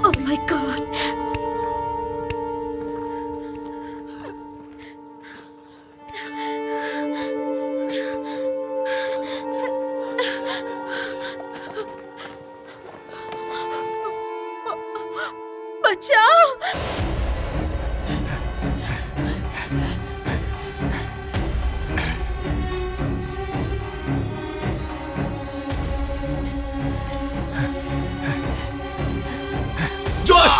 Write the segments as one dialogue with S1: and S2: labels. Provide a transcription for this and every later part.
S1: Oh my God! बचाओ!
S2: जोश!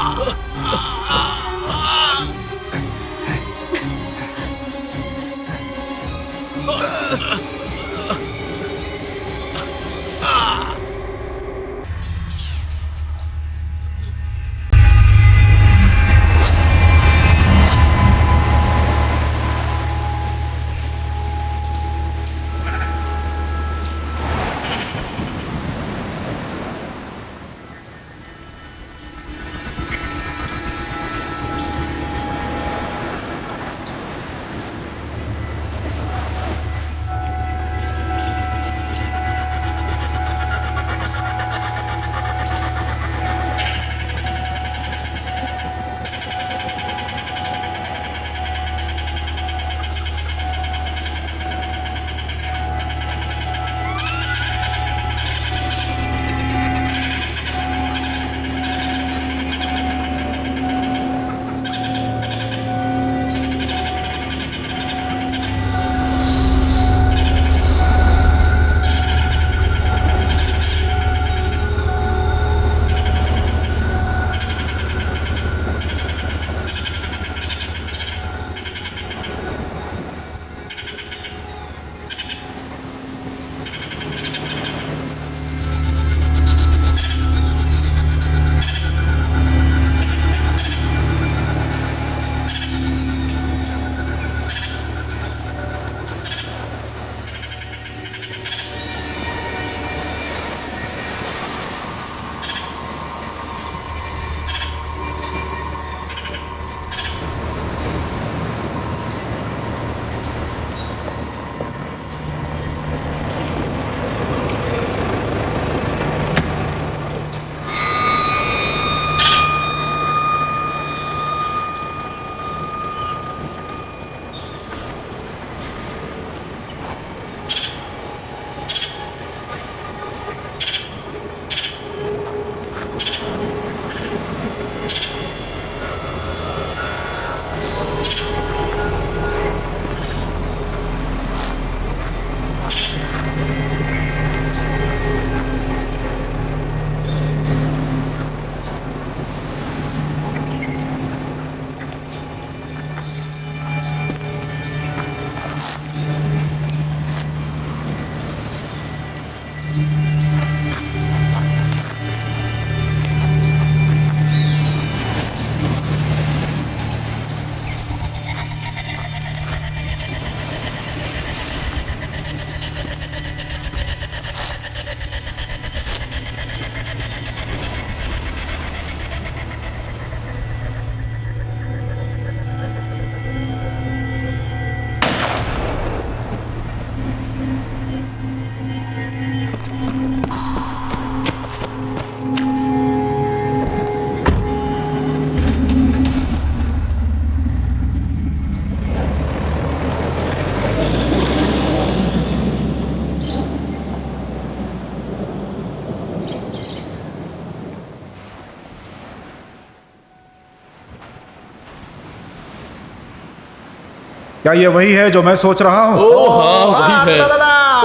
S3: क्या ये वही है जो मैं सोच रहा हूँ?
S2: ओह हाँ वही है।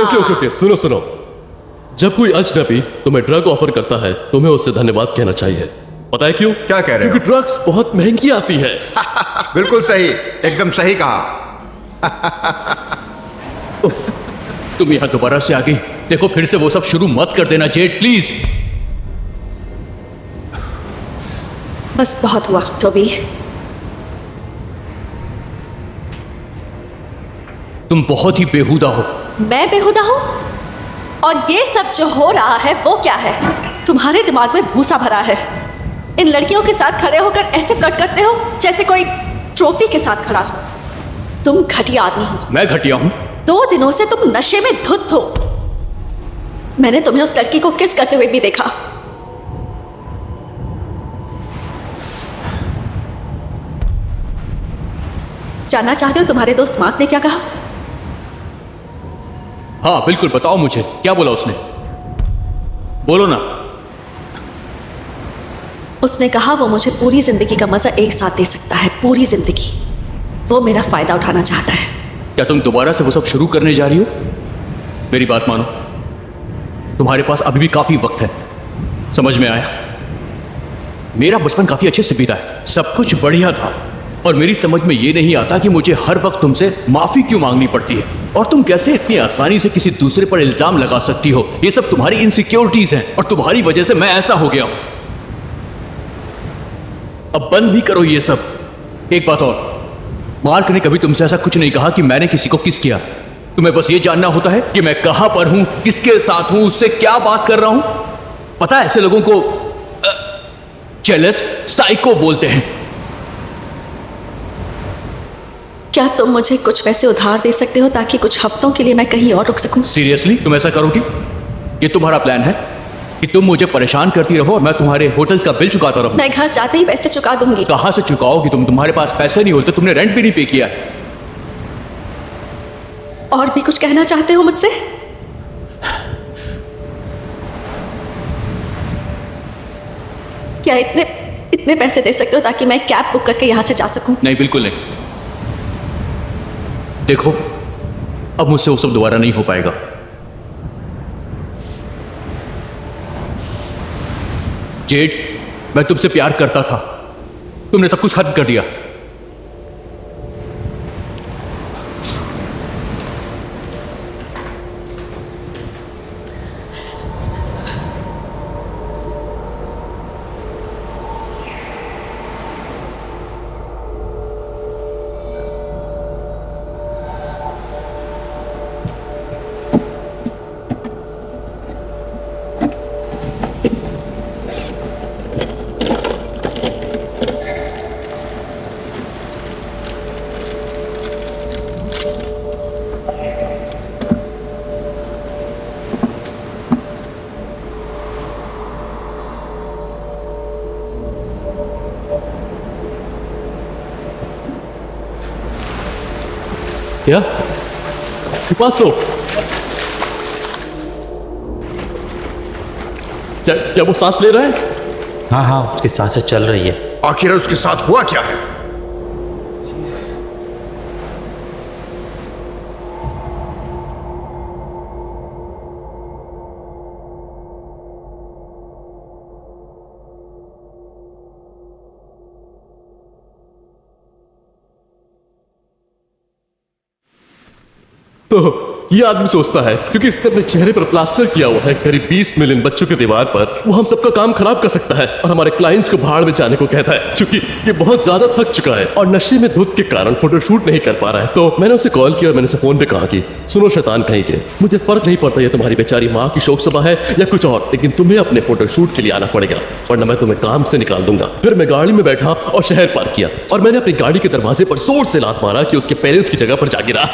S2: ओके ओके ओके सुनो सुनो, जब कोई अजनबी तुम्हें ड्रग ऑफर करता है तुम्हें उससे धन्यवाद कहना चाहिए। पता है क्यों?
S4: क्या कह रहे हो?
S2: क्योंकि ड्रग्स बहुत महंगी आती है।
S4: बिल्कुल सही, एकदम सही कहा।
S5: तुम यहाँ दोबारा से आ गई। देखो फिर से वो सब शुरू मत कर देना जेड प्लीज।
S1: बस बहुत हुआ टोबी।
S5: तुम बहुत ही बेहुदा हो।
S1: मैं बेहुदा हूँ? और ये सब जो हो रहा है वो क्या है? तुम्हारे दिमाग में भूसा भरा है। इन लड़कियों के साथ खड़े होकर ऐसे फ्लर्ट करते हो जैसे कोई ट्रॉफी के साथ खड़ा हो। तुम घटिया आदमी हो।
S5: मैं घटिया हूँ?
S1: 2 दिनों से तुम नशे में धुत हो। मैंने तुम्हें उस लड़की को किस करते हुए भी देखा। जानना चाहते हो तुम्हारे दोस्त मार्क ने क्या कहा?
S5: हाँ बिल्कुल, बताओ मुझे, क्या बोला उसने? बोलो ना।
S1: उसने कहा वो मुझे पूरी जिंदगी का मजा एक साथ दे सकता है, पूरी जिंदगी। वो मेरा फायदा उठाना चाहता है।
S5: क्या तुम दोबारा से वो सब शुरू करने जा रही हो? मेरी बात मानो, तुम्हारे पास अभी भी काफी वक्त है। समझ में आया? मेरा बचपन काफी अच्छे से बीता है, सब कुछ बढ़िया था, और मेरी समझ में ये नहीं आता कि मुझे हर वक्त तुमसे माफी क्यों मांगनी पड़ती है, और तुम कैसे इतनी आसानी से किसी दूसरे पर इल्जाम लगा सकती हो। ये सब तुम्हारी इनसिक्योरिटीज हैं, और तुम्हारी वजह से मैं ऐसा हो गया हूं। अब बंद भी करो ये सब। एक बात और, मार्क ने कभी तुमसे ऐसा कुछ नहीं कहा कि मैंने किसी को किस किया। तुम्हें बस ये जानना होता है कि मैं कहां पर हूं, किसके साथ हूं, उससे क्या बात कर रहा हूं। पता है, ऐसे लोगों को जेलस साइको बोलते हैं।
S1: क्या तुम मुझे कुछ पैसे उधार दे सकते हो ताकि कुछ हफ्तों के लिए मैं कहीं और रुक सकूं?
S5: सीरियसली तुम ऐसा करोगी? ये तुम्हारा प्लान है कि तुम मुझे परेशान करती रहो और मैं तुम्हारे होटल्स का बिल चुकाता रहूं?
S1: मैं घर जाते ही पैसे चुका दूंगी।
S5: कहां से चुकाओगी तुम? तुम्हारे पास पैसे नहीं होते, तुमने रेंट भी नहीं पे किया।
S1: और भी कुछ कहना चाहते हो मुझसे? क्या इतने पैसे दे सकते हो ताकि मैं कैब बुक करके यहां से जा सकूं?
S5: नहीं, बिल्कुल नहीं। देखो, अब मुझसे वो सब दोबारा नहीं हो पाएगा। जेड, मैं तुमसे प्यार करता था, तुमने सब कुछ खत्म कर दिया।
S2: क्या? पासो, क्या वो सांस ले रहा है?
S6: हाँ हाँ, उसकी सांसें चल रही है।
S4: आखिर उसके साथ हुआ क्या है?
S2: तो ये आदमी सोचता है क्योंकि इसने अपने चेहरे पर प्लास्टर किया हुआ है करीब 20 मिलियन बच्चों के दीवार पर, वो हम सबका काम खराब कर सकता है और हमारे क्लाइंट्स को भाड़ में जाने को कहता है क्योंकि ये बहुत ज्यादा थक चुका है और नशे में धुत के कारण फोटोशूट नहीं कर पा रहा है। तो मैंने उसे कॉल किया और मैंने उसे फोन पे कहा कि सुनो शैतान कहीं के, मुझे फर्क नहीं पड़ता ये तुम्हारी बेचारी माँ की शोक सभा है या कुछ और, लेकिन तुम्हें अपने फोटोशूट के लिए आना पड़ेगा वरना मैं तुम्हें काम से निकाल दूंगा। फिर मैं गाड़ी में बैठा और शहर पार किया और मैंने अपनी गाड़ी के दरवाजे पर जोर से लात मारा कि उसके पेरेंट्स की जगह पर जा गिरा।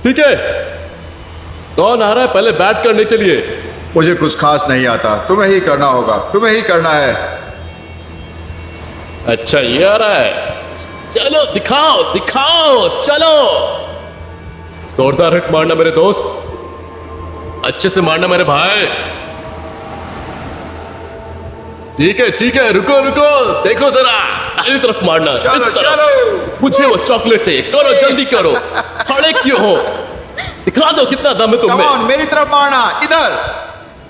S2: ठीक है, कौन आ रहा है पहले बैट करने के लिए?
S4: मुझे कुछ खास नहीं आता, तुम्हें ही करना होगा, तुम्हें ही करना है।
S2: अच्छा, ये आ रहा है, चलो दिखाओ दिखाओ, चलो। जोरदार हिट मारना मेरे दोस्त, अच्छे से मारना मेरे भाई। ठीक है, रुको रुको, देखो जरा, इस तरफ मारना, इस
S4: चलो
S2: तरफ।
S4: चलो,
S2: मुझे वो चॉकलेट चाहिए, करो जल्दी करो, खड़े क्यों हो? दिखा दो कितना दम है तुम
S4: कम
S2: में।
S4: ऑन, मेरी तरफ मारना, इधर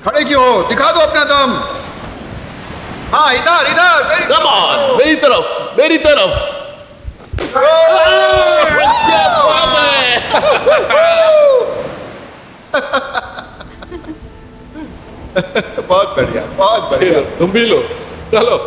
S4: खड़े क्यों हो? दिखा दो अपना दम। हाँ, इधर इधर,
S2: कम ऑन, मेरी तरफ, मेरी तरफ। क्या बात है?
S4: बहुत बढ़िया, बहुत बढ़िया।
S2: तुम भी लो, चलो।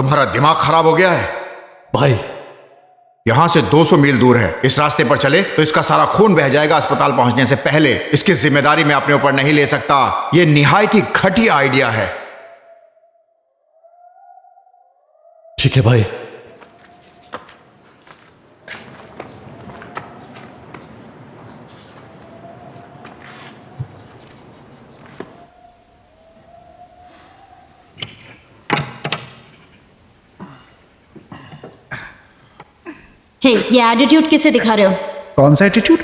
S4: तुम्हारा दिमाग खराब हो गया है?
S2: भाई
S4: यहां से 200 मील दूर है। इस रास्ते पर चले तो इसका सारा खून बह जाएगा अस्पताल पहुंचने से पहले। इसकी जिम्मेदारी मैं अपने ऊपर नहीं ले सकता। यह निहायत ही घटिया आइडिया है।
S2: ठीक है भाई।
S7: हे, ये एटीट्यूड किसे दिखा रहे हो?
S3: कौन सा एटीट्यूड?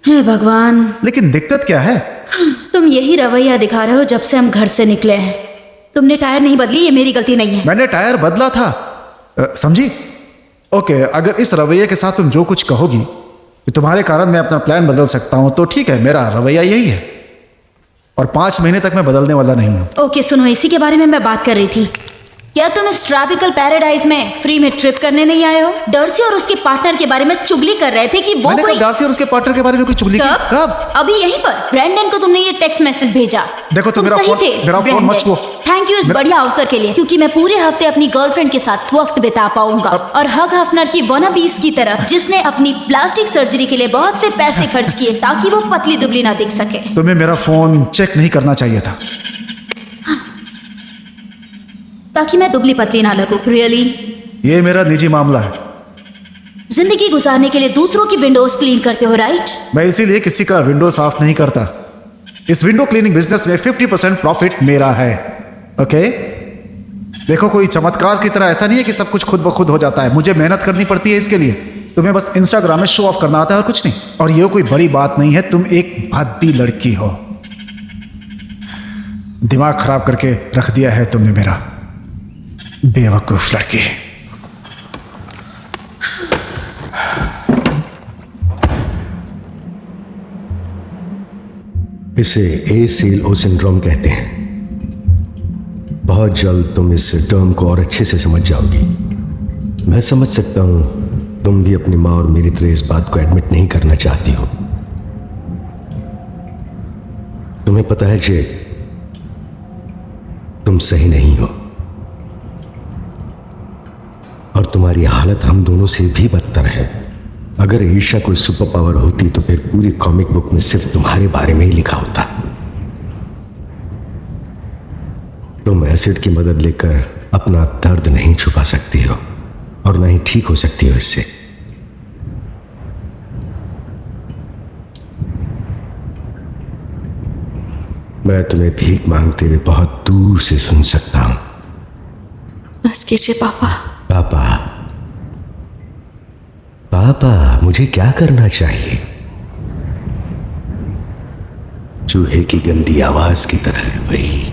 S7: हे भगवान,
S3: लेकिन दिक्कत क्या है?
S7: तुम यही रवैया दिखा रहे हो जब से हम घर से निकले हैं। तुमने टायर नहीं बदली, ये मेरी गलती नहीं है।
S3: मैंने टायर बदला था, समझी? ओके, अगर इस रवैये के साथ तुम जो कुछ कहोगी कि तुम्हारे कारण मैं अपना प्लान बदल सकता हूं, तो ठीक है, मेरा रवैया यही है। और 5 महीने तक मैं बदलने वाला नहीं हूं।
S7: ओके सुनो, इसी के बारे में मैं बात कर रही थी। क्या तुम इस ट्रॉपिकल पैराडाइज में फ्री में ट्रिप करने नहीं आए हो? डर्सी और उसके पार्टनर के बारे में चुगली कर रहे थे कि वो
S3: मैंने
S7: कोई...
S3: कब डार्सी और उसके पार्टनर के बारे में कोई चुगली की? कब?
S7: अभी यहीं पर ब्रैंडन को तुमने ये टेक्स्ट मैसेज भेजा।
S3: देखो,
S7: तुम
S3: मेरा
S7: सही
S3: फोन-
S7: थे
S3: मेरा फोन
S7: ब्रैंडन।
S3: मत छुओ।
S7: थैंक यू इस बढ़िया अवसर के लिए, क्योंकि मैं पूरे हफ्ते अपनी गर्लफ्रेंड के साथ वक्त बिता पाऊंगा। और हग हफनर की वनाबीस की तरह, जिसने अपनी प्लास्टिक सर्जरी के लिए बहुत से पैसे खर्च किए ताकि वो पतली दुबली ना दिख सके।
S3: तुम्हें मेरा फोन चेक नहीं करना चाहिए था।
S7: ताकि मैं दुबली पतली ना लगूं। रियली?
S3: ये मेरा निजी मामला है।
S7: जिंदगी गुजारने के लिए दूसरों की विंडोज क्लीन करते हो, राइट?
S3: मैं इसीलिए किसी का विंडो साफ नहीं करता। इस विंडो क्लीनिंग बिजनेस में 50% प्रॉफिट मेरा है। ओके, देखो, कोई चमत्कार की तरह ऐसा नहीं है कि सब कुछ खुद ब खुद हो जाता है। मुझे मेहनत करनी पड़ती है इसके लिए। तुम्हें बस इंस्टाग्राम में शो ऑफ करना आता है और कुछ नहीं। और ये कोई बड़ी बात नहीं है, तुम एक भद्दी लड़की हो। दिमाग खराब करके रख दिया है तुमने मेरा, बेवकूफ लड़की।
S8: इसे ACLO सिंड्रोम कहते हैं। बहुत जल्द तुम इस टर्म को और अच्छे से समझ जाओगी। मैं समझ सकता हूं तुम भी अपनी माँ और मेरी तरह इस बात को एडमिट नहीं करना चाहती हो। तुम्हें पता है जेड, तुम सही नहीं हो और तुम्हारी हालत हम दोनों से भी बदतर है। अगर ईर्ष्या कोई सुपर पावर होती तो फिर पूरी कॉमिक बुक में सिर्फ तुम्हारे बारे में ही लिखा होता। तुम एसिड की मदद लेकर अपना दर्द नहीं छुपा सकती हो और ना ही ठीक हो सकती हो इससे। मैं तुम्हें भीख मांगते हुए बहुत दूर से सुन सकता हूं।
S1: बस कीजिए पापा।
S8: पापा, पापा, मुझे क्या करना चाहिए? चूहे की गंदी आवाज की तरह वही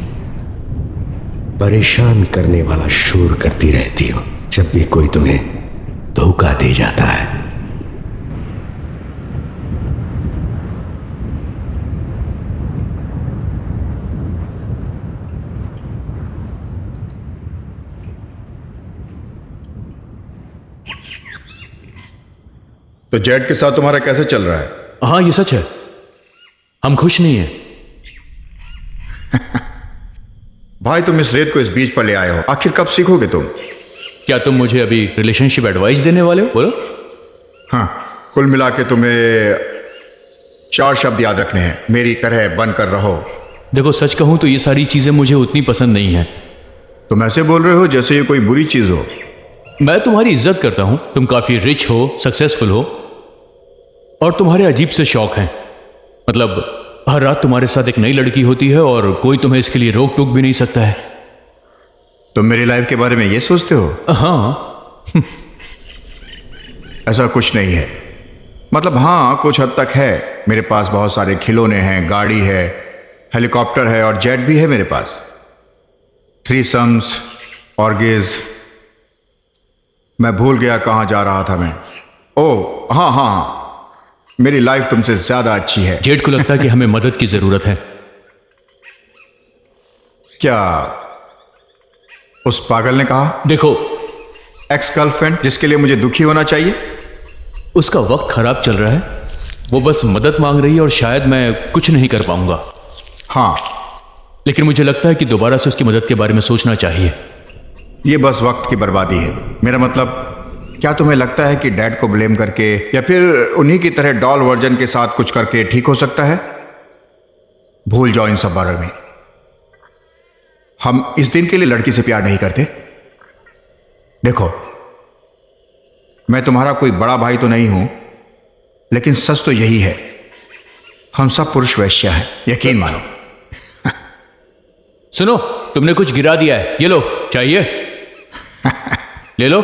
S8: परेशान करने वाला शोर करती रहती हो जब भी कोई तुम्हें धोखा दे जाता है।
S4: तो जेड के साथ तुम्हारा कैसे चल रहा है?
S5: हाँ, ये सच है, हम खुश नहीं हैं।
S4: भाई, तुम इस रेत को इस बीच पर ले आए हो, आखिर कब सीखोगे तुम?
S5: क्या तुम मुझे अभी रिलेशनशिप एडवाइस देने वाले हो? बोलो।
S4: हाँ, कुल मिला के तुम्हें 4 शब्द याद रखने हैं। मेरी तरह बनकर रहो।
S5: देखो, सच कहूं तो ये सारी चीजें मुझे उतनी पसंद नहीं है।
S4: तुम ऐसे बोल रहे हो जैसे ये कोई बुरी चीज हो।
S5: मैं तुम्हारी इज्जत करता हूं, तुम काफी रिच हो, सक्सेसफुल हो और तुम्हारे अजीब से शौक हैं। मतलब हर रात तुम्हारे साथ एक नई लड़की होती है और कोई तुम्हें इसके लिए रोक टोक भी नहीं सकता है।
S4: तुम मेरी लाइफ के बारे में ये सोचते हो?
S5: हाँ।
S4: ऐसा कुछ नहीं है। मतलब हाँ, कुछ हद तक है। मेरे पास बहुत सारे खिलौने हैं, गाड़ी है, हेलीकॉप्टर है और जेट भी है मेरे पास। थ्रीसम्स, ऑर्गेज। मैं भूल गया कहाँ जा रहा था मैं। ओह हाँ हाँ हाँ, मेरी लाइफ तुमसे ज्यादा अच्छी है।
S5: जेड को लगता है कि हमें मदद की जरूरत है।
S4: क्या उस पागल ने कहा?
S5: देखो,
S4: एक्स गर्लफ्रेंड जिसके लिए मुझे दुखी होना चाहिए?
S5: उसका वक्त खराब चल रहा है, वो बस मदद मांग रही है और शायद मैं कुछ नहीं कर पाऊंगा।
S4: हाँ,
S5: लेकिन मुझे लगता है कि दोबारा से उसकी मदद के बारे में सोचना चाहिए।
S4: ये बस वक्त की बर्बादी है। मेरा मतलब, क्या तुम्हें लगता है कि डैड को ब्लेम करके या फिर उन्हीं की तरह डॉल वर्जन के साथ कुछ करके ठीक हो सकता है? भूल जाओ इन सब बारे में। हम इस दिन के लिए लड़की से प्यार नहीं करते। देखो, मैं तुम्हारा कोई बड़ा भाई तो नहीं हूं, लेकिन सच तो यही है, हम सब पुरुष वैश्या हैं, यकीन मानो।
S5: सुनो, तुमने कुछ गिरा दिया है, ये लो, चाहिए? ले लो।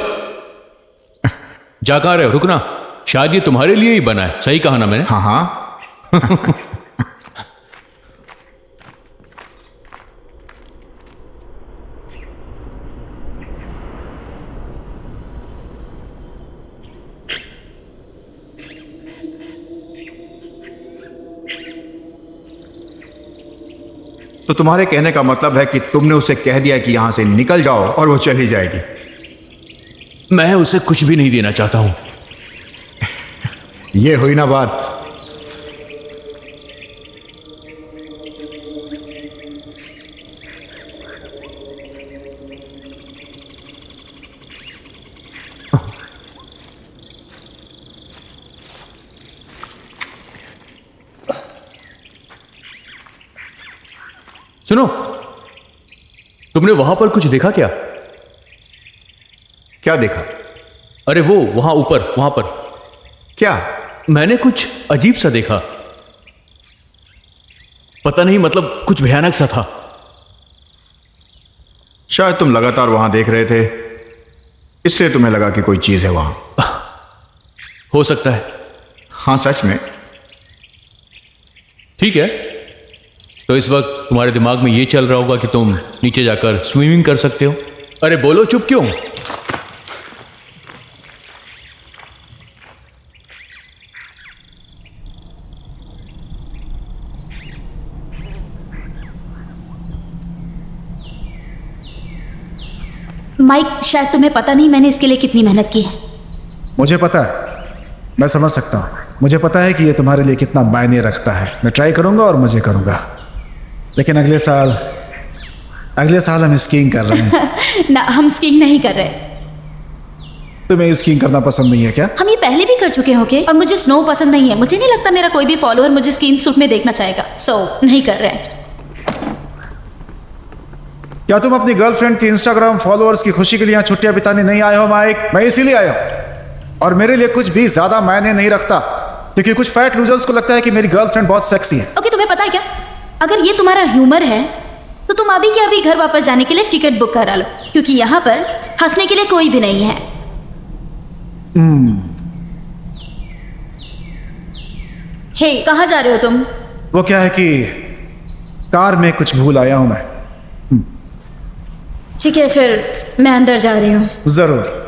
S5: जा कहाँ रहे हो? रुकना, शायद ये तुम्हारे लिए ही बना है। सही कहा ना मैंने?
S4: हाँ हाँ। तो तुम्हारे कहने का मतलब है कि तुमने उसे कह दिया कि यहां से निकल जाओ और वो चली जाएगी?
S5: मैं उसे कुछ भी नहीं देना चाहता हूं।
S4: ये हुई ना बात।
S5: सुनो, तुमने वहां पर कुछ देखा क्या?
S4: क्या देखा?
S5: अरे वो वहां ऊपर, वहां पर।
S4: क्या?
S5: मैंने कुछ अजीब सा देखा। पता नहीं, मतलब कुछ भयानक सा था।
S4: शायद तुम लगातार वहां देख रहे थे, इसलिए तुम्हें लगा कि कोई चीज है वहां।
S5: हो सकता है।
S4: हाँ, सच में।
S5: ठीक है, तो इस वक्त तुम्हारे दिमाग में ये चल रहा होगा कि तुम नीचे जाकर स्विमिंग कर सकते हो। अरे बोलो, चुप क्यों?
S7: माइक, शायद तुम्हें पता नहीं मैंने इसके लिए कितनी मेहनत की है।
S3: मुझे पता है, मैं समझ सकता हूँ। मुझे पता है कि ये तुम्हारे लिए कितना मायने रखता है। मैं ट्राई करूंगा और मजे करूंगा, लेकिन अगले साल हम स्कीइंग कर रहे हैं।
S7: ना, हम स्कीइंग नहीं कर रहे।
S3: तुम्हें स्कीइंग करना पसंद नहीं है क्या?
S7: हम ये पहले भी कर चुके होंगे, और मुझे स्नो पसंद नहीं है। मुझे नहीं लगता मेरा कोई भी फॉलोअर मुझे स्कीइंग सूट में देखना चाहेगा, सो नहीं कर रहे हैं।
S3: क्या तुम अपनी गर्लफ्रेंड की इंस्टाग्राम फॉलोअर्स की खुशी के लिए यहाँ छुट्टियां बिताने नहीं आए हो माइक? मैं इसीलिए आया हूँ, और मेरे लिए कुछ भी ज्यादा मायने नहीं रखता, क्योंकि कुछ फैट लूजर्स को लगता है कि मेरी गर्लफ्रेंड बहुत सेक्सी है।
S7: ओके, तुम्हें पता है क्या, अगर ये तुम्हारा ह्यूमर है तो तुम अभी के अभी घर वापस जाने के लिए टिकट बुक करा लो, क्योंकि यहाँ पर हंसने के लिए कोई भी नहीं है। हे, कहाँ जा रहे हो तुम?
S3: वो क्या है कि कार में कुछ भूल आया हूं मैं।
S7: ठीक है, फिर मैं अंदर जा रही हूँ।
S3: जरूर।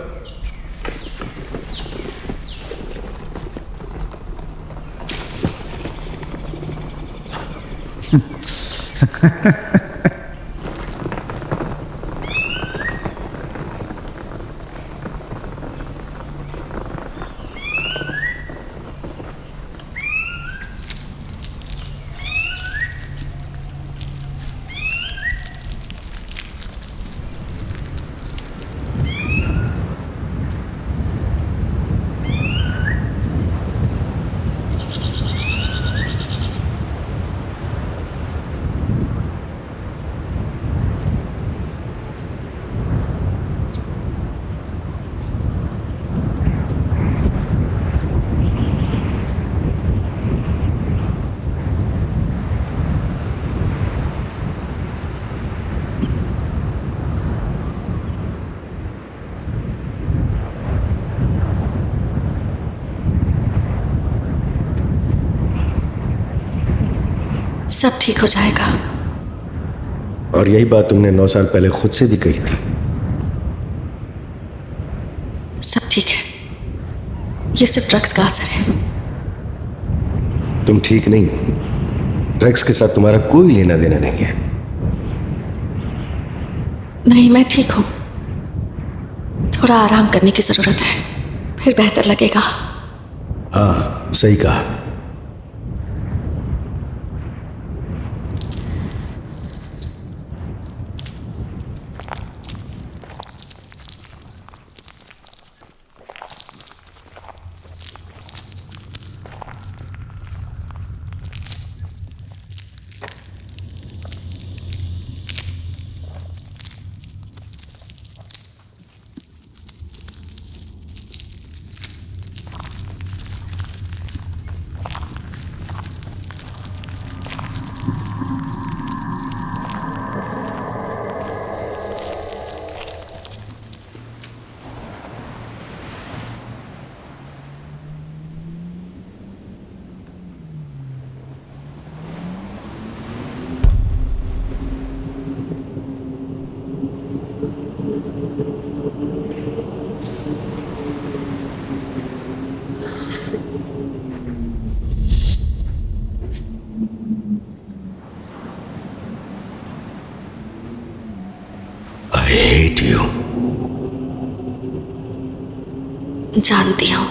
S1: सब ठीक हो जाएगा।
S8: और यही बात तुमने 9 साल पहले खुद से भी कही थी।
S1: सब ठीक है, ये सिर्फ ड्रग्स का असर है।
S8: तुम ठीक नहीं हो। ड्रग्स के साथ तुम्हारा कोई लेना देना नहीं है।
S1: नहीं, मैं ठीक हूं। थोड़ा आराम करने की जरूरत है, फिर बेहतर लगेगा।
S8: हाँ, सही कहा। हो।
S1: जानती हूँ।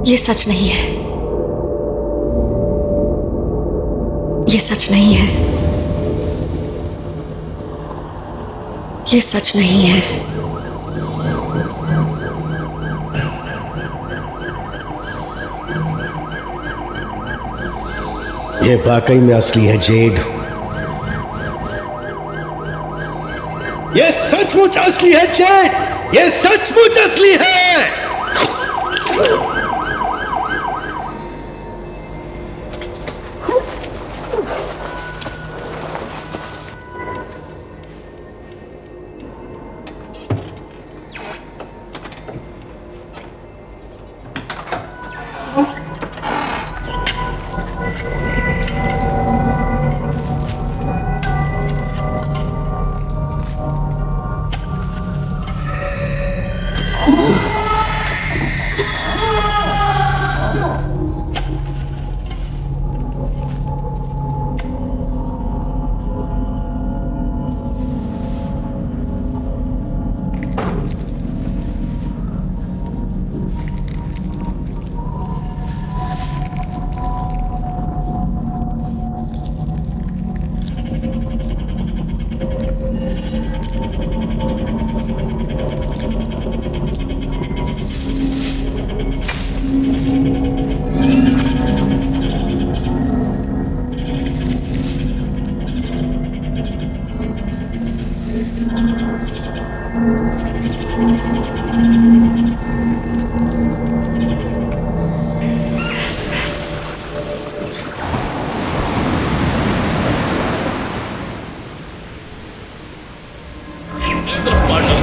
S1: ये सच नहीं है। ये सच नहीं है। ये सच नहीं है।
S8: ये वाकई में असली है जेड। ये सचमुच असली है जेड। ये सचमुच असली है।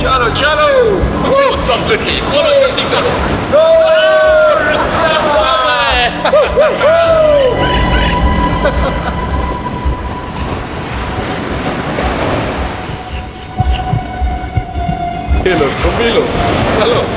S4: चलो चलो
S2: चॉकलेट चाहिए, बोलो जल्दी करो। खेलो तुम भी लो, चलो।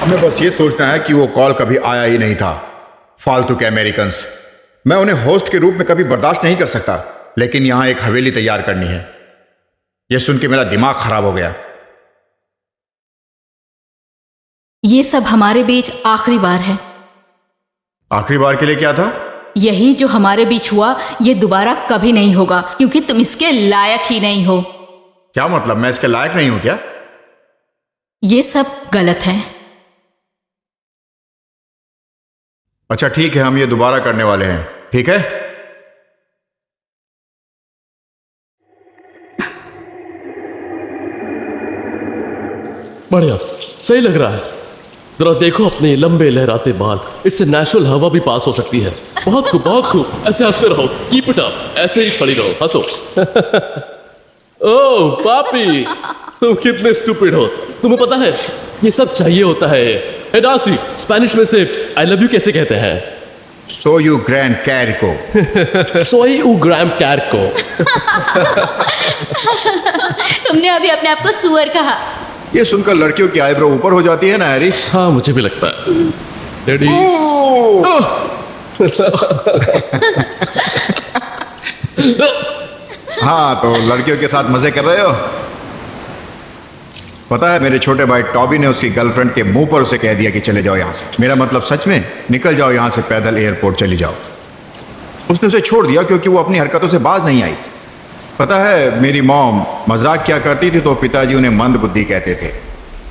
S4: हमें बस ये सोचना है कि वो कॉल कभी आया ही नहीं था। फालतू के अमेरिकन्स, मैं उन्हें होस्ट के रूप में कभी बर्दाश्त नहीं कर सकता, लेकिन यहां एक हवेली तैयार करनी है। यह सुन के मेरा दिमाग खराब हो गया।
S9: ये सब हमारे बीच आखिरी बार है।
S4: आखिरी बार के लिए क्या था?
S9: यही जो हमारे बीच हुआ ये दोबारा कभी नहीं होगा, क्योंकि तुम इसके लायक ही नहीं हो।
S4: क्या मतलब, मैं इसके लायक नहीं हूं क्या?
S9: ये सब गलत है।
S4: अच्छा ठीक है, हम ये दोबारा करने वाले हैं, ठीक है?
S2: बढ़िया, सही लग रहा है। जरा देखो अपने लंबे लहराते बाल, इससे नेचुरल हवा भी पास हो सकती है। बहुत खूब, बहुत खूब। ऐसे हंसते रहो, कीप इट अप, ऐसे ही खड़ी रहो, हंसो। ओह पापी, तुम कितने स्टूपिड हो। तुम्हें पता है ये सब चाहिए होता है। हे डार्सी, स्पेनिश में से आई लव यू कैसे कहते हैं?
S4: So you grand Karikó.
S2: सोई उ ग्राम कैर को।
S7: तुमने अभी अपने आप को सुअर कहा।
S4: ये सुनकर लड़कियों की आईब्रो ऊपर हो जाती है ना हैरी।
S2: हाँ मुझे भी लगता है। लेडीज
S4: हाँ, तो लड़कियों के साथ मजे कर रहे हो। पता है, मेरे छोटे भाई टॉबी ने उसकी गर्लफ्रेंड के मुंह पर उसे कह दिया कि चले जाओ यहाँ से। मेरा मतलब सच में, निकल जाओ यहाँ से, पैदल एयरपोर्ट चली जाओ। उसने उसे छोड़ दिया क्योंकि वो अपनी हरकतों से बाज नहीं आई। पता है, मेरी मॉम मजाक क्या करती थी तो पिताजी उन्हें मंद बुद्धि कहते थे,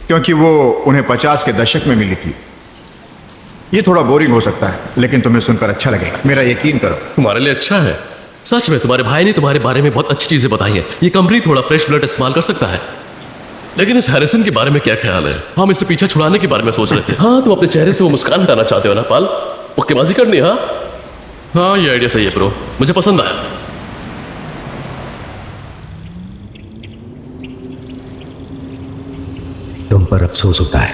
S4: क्योंकि वो उन्हें 50 के दशक में मिली थी। ये थोड़ा बोरिंग हो सकता है, लेकिन तुम्हें सुनकर अच्छा लगेगा, मेरा यकीन करो।
S2: तुम्हारे लिए अच्छा है। सच में तुम्हारे भाई ने तुम्हारे बारे में बहुत अच्छी चीजें बताई हैं। ये कंपनी थोड़ा फ्रेश ब्लड इस्तेमाल कर सकता है। लेकिन इस हैरिसन के बारे में क्या ख्याल है? हम इससे पीछे छुड़ाने के बारे में सोच रहे थे। हाँ, तुम अपने चेहरे से वो मुस्कान हटाना चाहते हो ना पाल? ओकेबाजी करनी है? हाँ ये आइडिया सही है ब्रो, मुझे पसंद आया।
S8: तुम पर अफसोस होता है।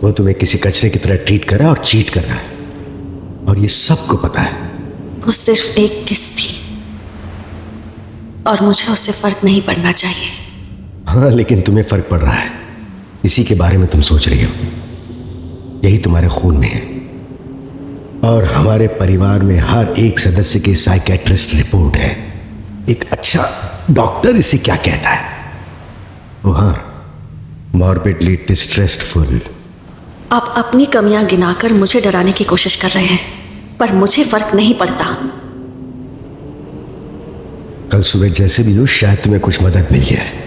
S8: वो तुम्हें किसी कचरे की तरह ट्रीट कर रहा है और चीट कर रहा है, और ये सबको पता है।
S1: वो सिर्फ एक किस थी और मुझे उससे फर्क नहीं पड़ना चाहिए।
S8: हाँ, लेकिन तुम्हें फर्क पड़ रहा है। इसी के बारे में तुम सोच रही हो। यही तुम्हारे खून में है। और हमारे परिवार में हर एक सदस्य की साइकेट्रिस्ट रिपोर्ट है। एक अच्छा डॉक्टर इसे क्या कहता है? वो हाँ, मॉर्बिडली डिस्ट्रेसफुल।
S1: आप अपनी कमियां गिनाकर मुझे डराने की कोशिश कर रहे हैं, पर मुझे फर्क नहीं पड़ता।
S8: कल सुबह जैसे भी हो, शायद तुम्हें कुछ मदद मिल जाए।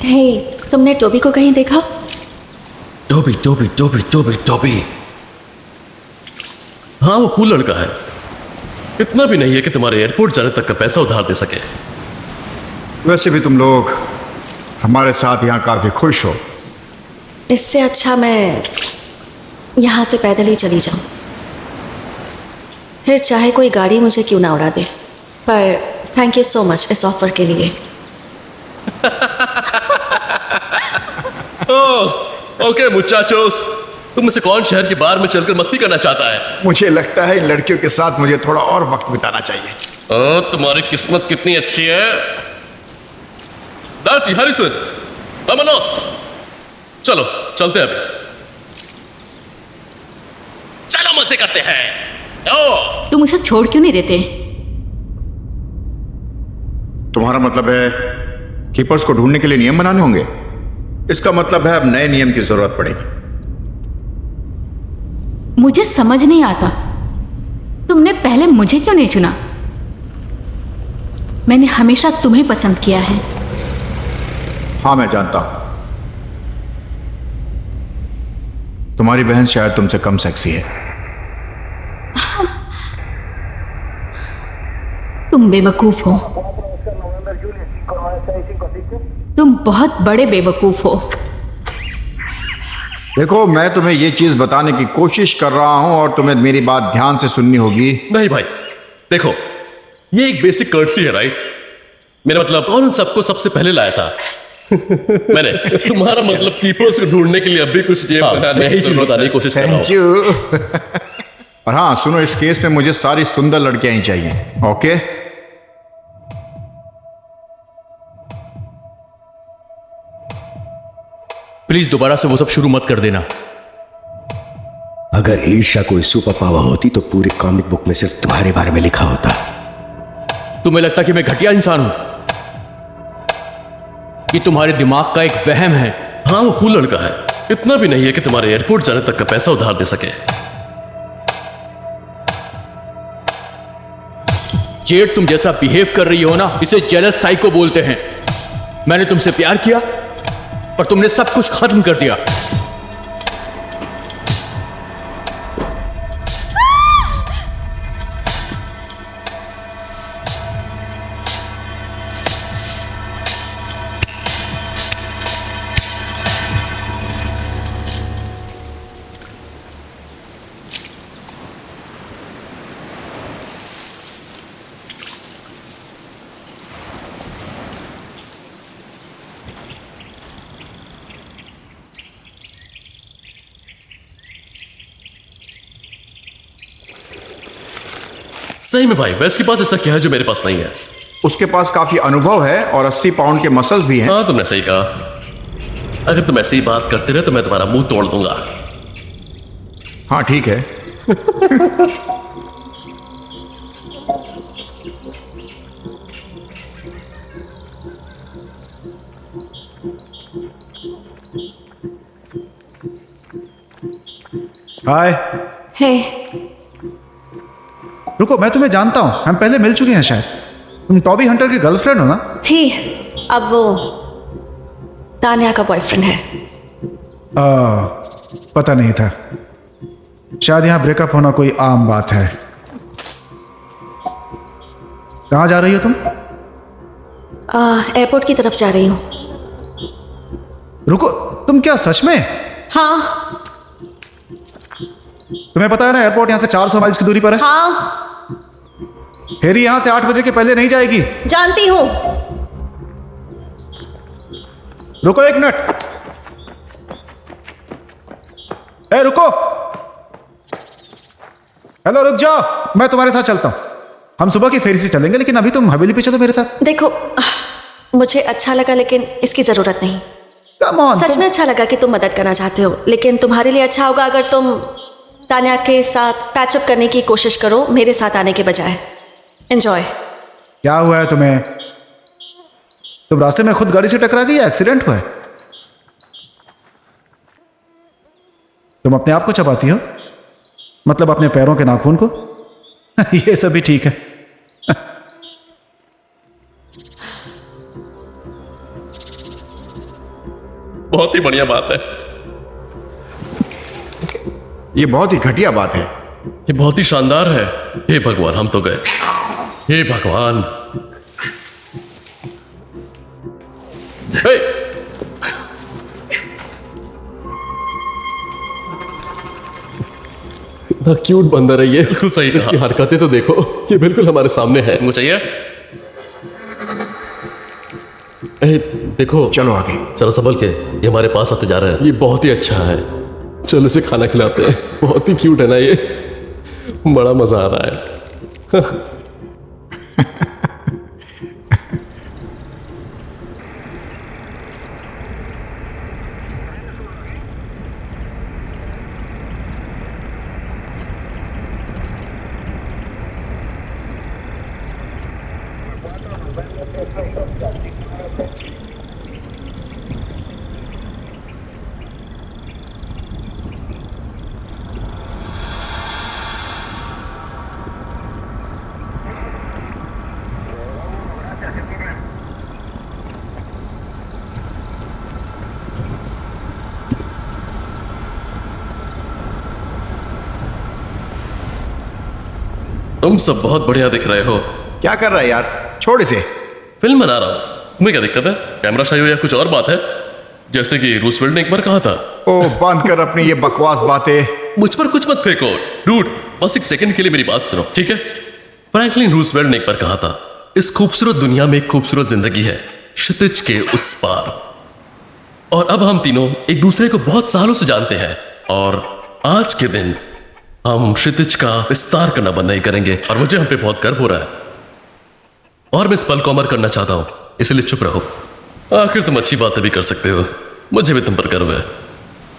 S1: हे, तुमने टोबी को कहीं देखा?
S2: Toby Toby Toby Toby Toby. हाँ वो कूल लड़का है। इतना भी नहीं है कि तुम्हारे एयरपोर्ट जाने तक का पैसा उधार दे सके।
S4: वैसे भी तुम लोग हमारे साथ यहाँ काफी खुश हो।
S1: इससे अच्छा मैं यहाँ से पैदल ही चली जाऊँ, फिर चाहे कोई गाड़ी मुझे क्यों ना उड़ा दे। पर थैंक यू सो मच इस ऑफर के लिए।
S2: ओके मुचाचोस, तुम में से कौन शहर के बार में चलकर मस्ती करना चाहता है?
S4: मुझे लगता है इन लड़कियों के साथ मुझे थोड़ा और वक्त बिताना चाहिए।
S2: तुम्हारी किस्मत कितनी अच्छी है। दार्सी, हैरिसन, वामोस, चलो चलते हैं अभी। चलो मजे करते हैं। ओ
S9: तुम उसे छोड़ क्यों नहीं देते?
S4: तुम्हारा मतलब है कीपर्स को ढूंढने के लिए नियम बनाने होंगे? इसका मतलब है अब नए नियम की जरूरत पड़ेगी।
S9: मुझे समझ नहीं आता, तुमने पहले मुझे क्यों नहीं चुना? मैंने हमेशा तुम्हें पसंद किया है।
S4: हाँ मैं जानता हूं, तुम्हारी बहन शायद तुमसे कम सेक्सी है।
S9: तुम बेवकूफ हो। तुम बहुत बड़े बेवकूफ हो।
S4: देखो, मैं तुम्हें ये चीज बताने की कोशिश कर रहा हूं और तुम्हें मेरी बात ध्यान से सुननी होगी।
S2: नहीं भाई, देखो, ये एक बेसिक कर्टसी है, राइट? मेरा मतलब, कौन उन सबको सबसे पहले लाया था? मैंने। तुम्हारा मतलब कीपर्स को ढूंढने के लिए अब भी कुछ जेब बनाने की चीज बताने की कोशिश कर रहा
S4: थैंक यू। और हाँ सुनो, इस केस में मुझे सारी सुंदर लड़कियां ही चाहिए, ओके?
S5: प्लीज दोबारा से वो सब शुरू मत कर देना।
S8: अगर ईर्ष्या कोई सुपर पावर होती तो पूरी कॉमिक बुक में सिर्फ तुम्हारे बारे में लिखा होता।
S5: तुम्हें लगता कि मैं घटिया इंसान हूं? कि तुम्हारे दिमाग का एक वहम है।
S2: हाँ, वो कूल लड़का है, इतना भी नहीं है कि तुम्हारे एयरपोर्ट जाने तक का पैसा उधार दे सके।
S5: जेड, तुम जैसा बिहेव कर रही हो ना, इसे जेलस साइको बोलते हैं। मैंने तुमसे प्यार किया और तुमने सब कुछ खत्म कर दिया।
S2: सही में भाई, वैस के पास ऐसा क्या है जो मेरे पास नहीं है?
S4: उसके पास काफी अनुभव है और 80 पाउंड के मसल्स भी हैं।
S2: हाँ, तुमने सही कहा। अगर तुम ऐसे ही बात करते रहे तो मैं तुम्हारा मुंह तोड़ दूंगा।
S4: हाँ ठीक है।
S3: हाय।
S1: हे,
S3: रुको, मैं तुम्हें जानता हूं, हम पहले मिल चुके हैं शायद। तुम टॉबी हंटर की गर्लफ्रेंड हो ना?
S1: थी, अब वो तान्या का बॉयफ्रेंड है।
S3: पता नहीं था। शायद यहां ब्रेकअप होना कोई आम बात है। कहां जा रही हो तुम?
S1: एयरपोर्ट की तरफ जा रही हूँ।
S3: रुको, तुम क्या सच में?
S1: हाँ
S3: तुम्हें पता है ना, एयरपोर्ट यहां से 400 माइल्स की दूरी पर है।
S1: हाँ,
S3: फेरी यहां से 8 बजे के पहले नहीं जाएगी।
S1: जानती हूँ।
S3: रुको एक मिनट। ए रुको। हेलो, रुक जाओ, मैं तुम्हारे साथ चलता हूं। हम सुबह की फेरी से चलेंगे, लेकिन अभी तुम हवेली पे चलो मेरे साथ।
S1: देखो, मुझे अच्छा लगा लेकिन इसकी जरूरत नहीं।
S3: Come on,
S1: सच में अच्छा लगा कि तुम मदद करना चाहते हो, लेकिन तुम्हारे लिए अच्छा होगा अगर तुम तान्या के साथ पैचअप करने की कोशिश करो मेरे साथ आने के बजाय। एंजॉय।
S3: क्या हुआ है तुम्हें? तुम रास्ते में खुद गाड़ी से टकरा गई या एक्सीडेंट हुआ है? तुम अपने आप को चबाती हो? मतलब अपने पैरों के नाखून को? ये सब भी ठीक है।
S2: बहुत ही बढ़िया बात है।
S4: ये बहुत ही घटिया बात है।
S2: ये बहुत ही शानदार है। हे भगवान, हम तो गए। हे भगवान। हे! इतना क्यूट बंदर है ये। बिल्कुल सही। इसकी हरकतें तो देखो, ये बिल्कुल हमारे सामने है। मुझे चाहिए। देखो,
S4: चलो आगे।
S2: जरा संभल के, ये हमारे पास आते जा रहे हैं। ये बहुत ही अच्छा है। चलो इसे खाना खिलाते हैं। बहुत ही क्यूट है ना ये। बड़ा मजा आ रहा है। तुम सब बहुत बढ़िया दिख रहे हो।
S4: क्या कर रहा है यार? छोड़ इसे।
S2: फिल्म बना रहा हूं। तुम्हें क्या दिक्कत है? कैमरा शाही हो या कुछ और बात है? जैसे कि रूसवेल्ट ने एक बार कहा था।
S4: ओह, बंद कर अपनी ये बकवास बातें।
S2: मुझ पर कुछ मत फेंको डूड, बस एक सेकंड के लिए मेरी बात सुनो, ठीक है? फ्रैंकलिन रूसवेल्ट ने एक बार कहा था, इस खूबसूरत दुनिया में एक खूबसूरत जिंदगी है क्षितिज के उस पार। और अब हम तीनों एक दूसरे को बहुत सालों से जानते हैं, और आज के दिन हम क्षितिज का विस्तार करना बंद नहीं करेंगे। और मुझे हम पे बहुत गर्व हो रहा है, और मैं इस पल को अमर करना चाहता हूं, इसलिए चुप रहो। आखिर तुम अच्छी बातें भी कर सकते हो, मुझे भी तुम पर गर्व है,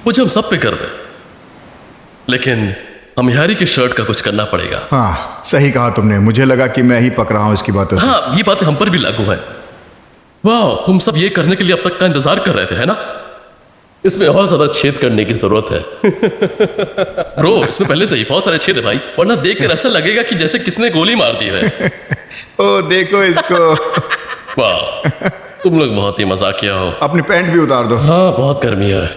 S2: मुझे हम सब पे गर्व है। लेकिन हम हैरी की शर्ट का कुछ करना पड़ेगा।
S4: हाँ, सही कहा तुमने। मुझे लगा कि मैं ही पक रहा हूं इसकी बातों से।
S2: हाँ, ये बातें हम पर भी लागू है। वाह, तुम सब ये करने के लिए अब तक का इंतजार कर रहे थे, है ना? इसमें और ज्यादा छेद करने की जरूरत है। ब्रो, इसमें पहले से ही बहुत सारे छेद है भाई, वरना देखकर ऐसा लगेगा कि जैसे किसने गोली मार दी है।
S4: ओ देखो इसको।
S2: वाह, तुम लोग बहुत ही मजाकिया हो।
S4: अपनी पैंट भी उतार दो।
S2: हाँ, बहुत गर्मी है।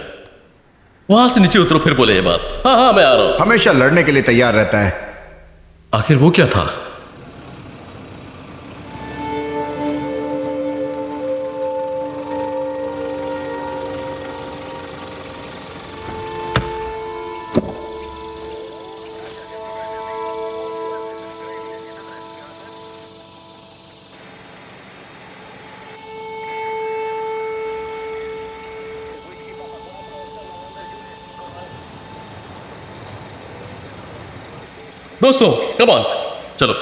S2: वहां से नीचे उतरो, फिर बोले ये बात। हाँ हाँ, मैं आ रहा हूं।
S4: हमेशा लड़ने के लिए तैयार रहता है।
S2: आखिर वो क्या था? दोस्तों, कम ऑन, चलो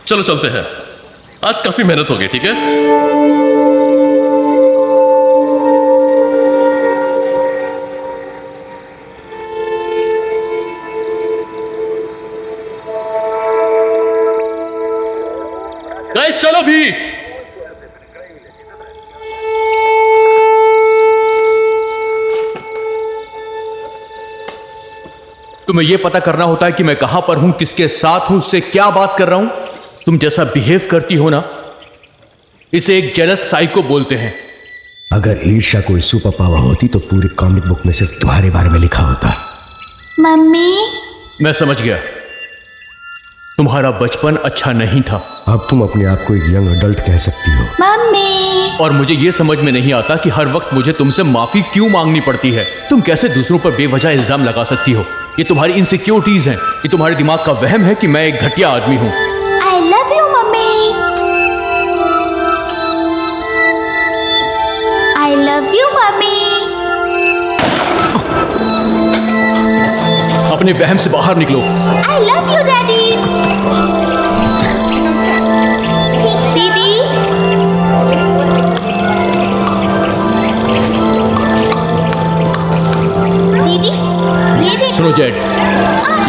S2: चलो चलते हैं। आज काफी मेहनत हो गई, ठीक है? गाइस, चलो भी।
S5: तुम्हें यह पता करना होता है कि मैं कहां पर हूं, किसके साथ हूं, उससे क्या बात कर रहा हूं। तुम जैसा बिहेव करती हो ना, इसे एक जेलस साइको बोलते हैं।
S8: अगर ईर्ष्या कोई सुपर पावर होती तो पूरी कॉमिक बुक में सिर्फ तुम्हारे बारे में लिखा होता।
S7: मम्मी,
S5: मैं समझ गया, तुम्हारा बचपन अच्छा नहीं था।
S8: अब तुम अपने आप को एक यंग अडल्ट कह सकती हो।
S7: मम्मी।
S5: और मुझे यह समझ में नहीं आता कि हर वक्त मुझे तुमसे माफी क्यों मांगनी पड़ती है। तुम कैसे दूसरों पर बेवजह इल्जाम लगा सकती हो? ये तुम्हारी इनसिक्योरिटीज हैं, ये तुम्हारे दिमाग का वहम है कि मैं एक घटिया आदमी हूं।
S7: I love you mummy. I love you mummy.
S5: अपने वहम से बाहर निकलो।
S7: I love you daddy. दीदी। दीदी, ये देख।
S5: सुनो जेड,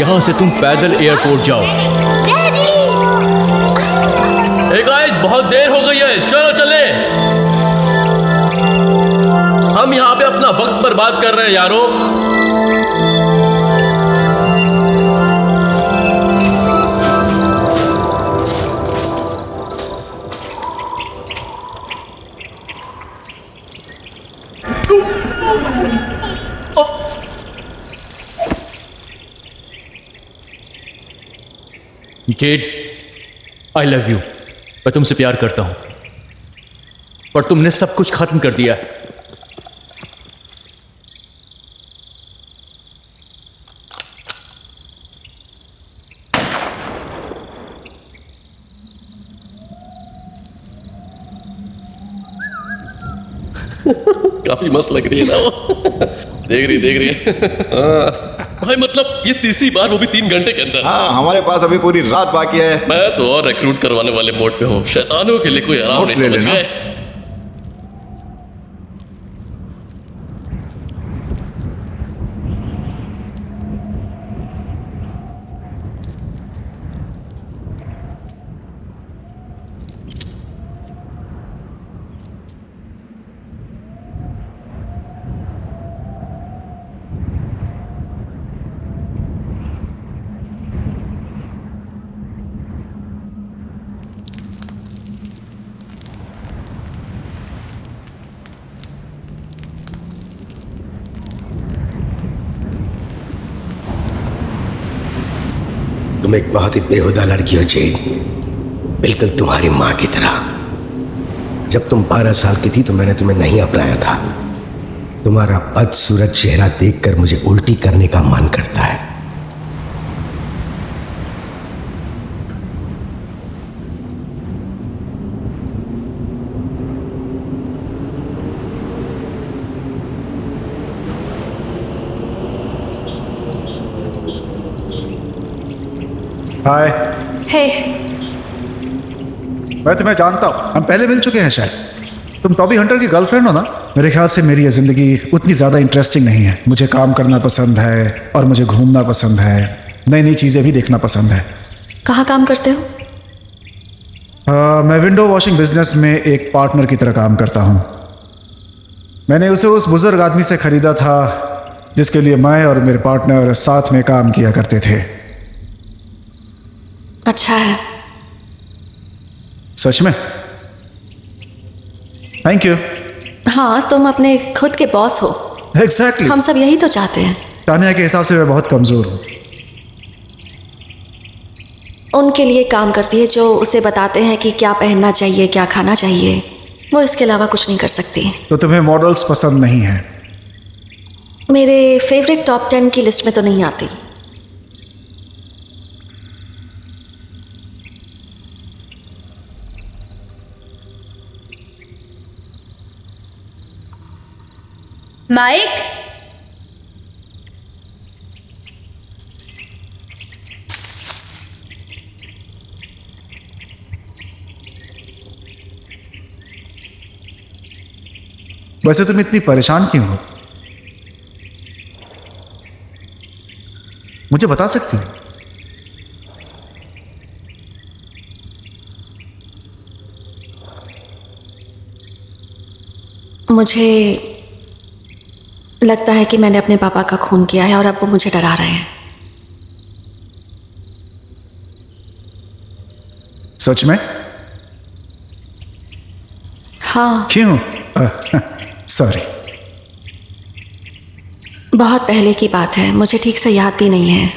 S5: यहां से तुम पैदल एयरपोर्ट जाओ।
S7: डैडी।
S2: हे गाइस, बहुत देर हो गई है, चलो चले। हम यहाँ पे अपना वक्त बर्बाद कर रहे हैं यारो।
S5: Z, I love you. मैं तुमसे प्यार करता हूं, पर तुमने सब कुछ खत्म कर दिया।
S2: काफी मस्त लग रही है ना वो। देख रही है। भाई मतलब ये तीसरी बार, वो भी 3 घंटे के अंदर।
S4: हाँ, हमारे पास अभी पूरी रात बाकी है।
S2: मैं तो और रिक्रूट करवाने वाले मोड पे हूँ। शैतानों के लिए कोई आराम
S4: नोट्स
S2: नहीं,
S4: ले
S2: समझ
S4: लेना।
S2: गए?
S8: तुम एक बहुत ही बेहुदा लड़की हो जेड, बिल्कुल तुम्हारी माँ की तरह। जब तुम 12 साल की थी तो मैंने तुम्हें नहीं अपनाया था। तुम्हारा बदसूरत चेहरा देखकर मुझे उल्टी करने का मन करता है।
S3: हाय,
S1: हे,
S3: मैं तुम्हें जानता हूँ, हम पहले मिल चुके हैं शायद। तुम टॉबी हंटर की गर्लफ्रेंड हो ना? मेरे ख्याल से मेरी ये जिंदगी उतनी ज़्यादा इंटरेस्टिंग नहीं है। मुझे काम करना पसंद है और मुझे घूमना पसंद है, नई नई चीज़ें भी देखना पसंद है।
S1: कहाँ काम करते हो?
S3: मैं विंडो वॉशिंग बिजनेस में एक पार्टनर की तरह काम करता हूँ। मैंने उसे उस बुजुर्ग आदमी से खरीदा था जिसके लिए मैं और मेरे पार्टनर साथ में काम किया करते थे।
S1: अच्छा है।
S3: सच में? Thank you.
S1: हाँ, तुम अपने खुद के बॉस हो।
S3: एग्जैक्टली।
S1: हम सब यही तो चाहते हैं।
S3: तानिया के हिसाब से मैं बहुत कमज़ोर हूँ।
S1: उनके लिए काम करती है जो उसे बताते हैं कि क्या पहनना चाहिए, क्या खाना चाहिए। वो इसके अलावा कुछ नहीं कर सकती।
S3: तो तुम्हें मॉडल्स पसंद नहीं है?
S1: मेरे फेवरेट टॉप 10 की लिस्ट में तो नहीं आती।
S7: माइक,
S3: वैसे तुम इतनी परेशान क्यों हो? मुझे बता सकती हो?
S1: मुझे लगता है कि मैंने अपने पापा का खून किया है और अब वो मुझे डरा रहे हैं।
S3: सच में?
S1: हाँ,
S3: क्यों? सॉरी।
S1: बहुत पहले की बात है, मुझे ठीक से याद भी नहीं है।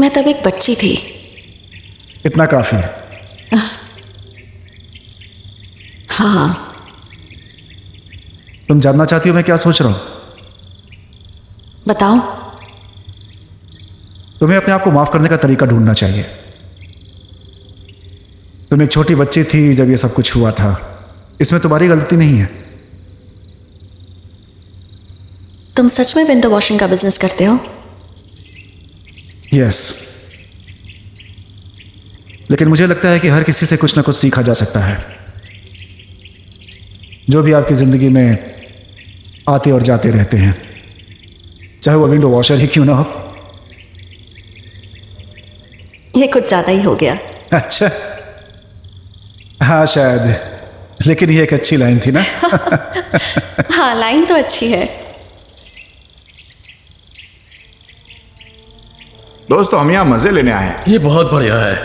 S1: मैं तब एक बच्ची थी।
S3: इतना काफी है।
S1: हाँ,
S3: तुम जानना चाहती हो मैं क्या सोच रहा हूं?
S1: बताओ।
S3: तुम्हें अपने आप को माफ करने का तरीका ढूंढना चाहिए। तुम एक छोटी बच्ची थी जब ये सब कुछ हुआ था। इसमें तुम्हारी गलती नहीं है।
S1: तुम सच में विंडो वॉशिंग का बिजनेस करते हो?
S3: यस। लेकिन मुझे लगता है कि हर किसी से कुछ ना कुछ सीखा जा सकता है। जो भी आपकी जिंदगी में आते और जाते रहते हैं, चाहे वो विंडो वॉशर ही क्यों ना हो।
S1: ये कुछ ज्यादा ही हो गया।
S3: अच्छा, हाँ शायद, लेकिन ये एक अच्छी लाइन थी ना।
S1: हाँ, लाइन तो अच्छी है।
S4: दोस्तों, हम यहाँ मजे लेने आए हैं।
S2: ये बहुत बढ़िया है।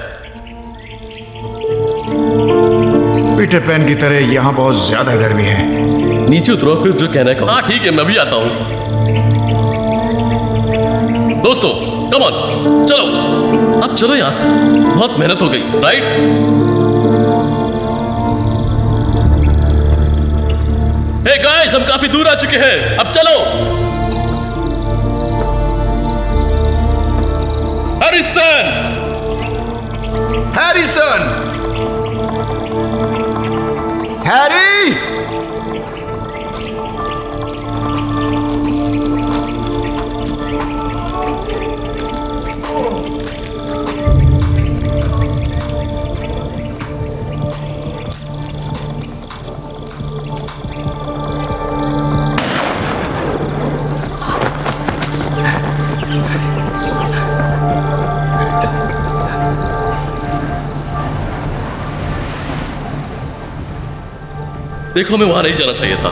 S4: पीटर पैन की तरह यहाँ बहुत ज्यादा गर्मी है।
S2: नीचे उतरो, फिर जो कहना है। हाँ ठीक है, मैं भी आता हूँ। दोस्तों कम ऑन, चलो अब चलो यहाँ से। बहुत मेहनत हो गई, राइट? हे गाइस, हम काफी दूर आ चुके हैं, अब चलो। हैरिसन!
S4: हैरिसन! हैरी!
S2: देखो, हमें वहां नहीं जाना चाहिए था।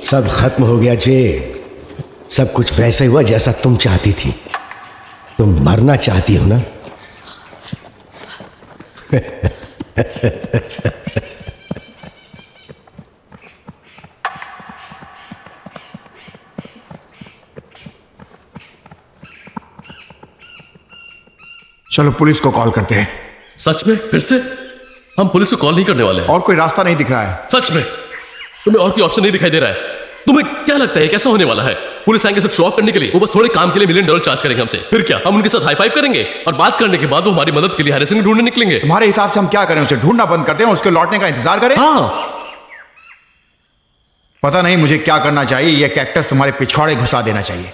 S8: सब खत्म हो गया जे। सब कुछ वैसे हुआ जैसा तुम चाहती थी। तुम मरना चाहती हो ना?
S4: चलो पुलिस को कॉल करते हैं।
S2: सच में? फिर से? हम पुलिस को कॉल नहीं करने वाले हैं।
S4: और कोई रास्ता नहीं दिख रहा है।
S2: सच में? तुम्हें और कोई ऑप्शन नहीं दिखाई दे रहा है? तुम्हें क्या लगता है कैसा होने वाला है? पुलिस आएंगे सिर्फ शो ऑफ करने के लिए। वो बस थोड़े काम के लिए $1 मिलियन चार्ज करेंगे हमसे। फिर क्या हम उनके साथ हाई फाइव करेंगे और बात करने के बाद वो हमारी मदद के लिए हैरिसन ढूंढने निकलेंगे?
S4: तुम्हारे हिसाब से हम क्या करें? उसे ढूंढना बंद करते हैं, उसके लौटने का इंतजार करें?
S2: हाँ।
S4: पता नहीं मुझे क्या करना चाहिए। यह कैक्टस तुम्हारे पिछवाड़े घुसा देना चाहिए।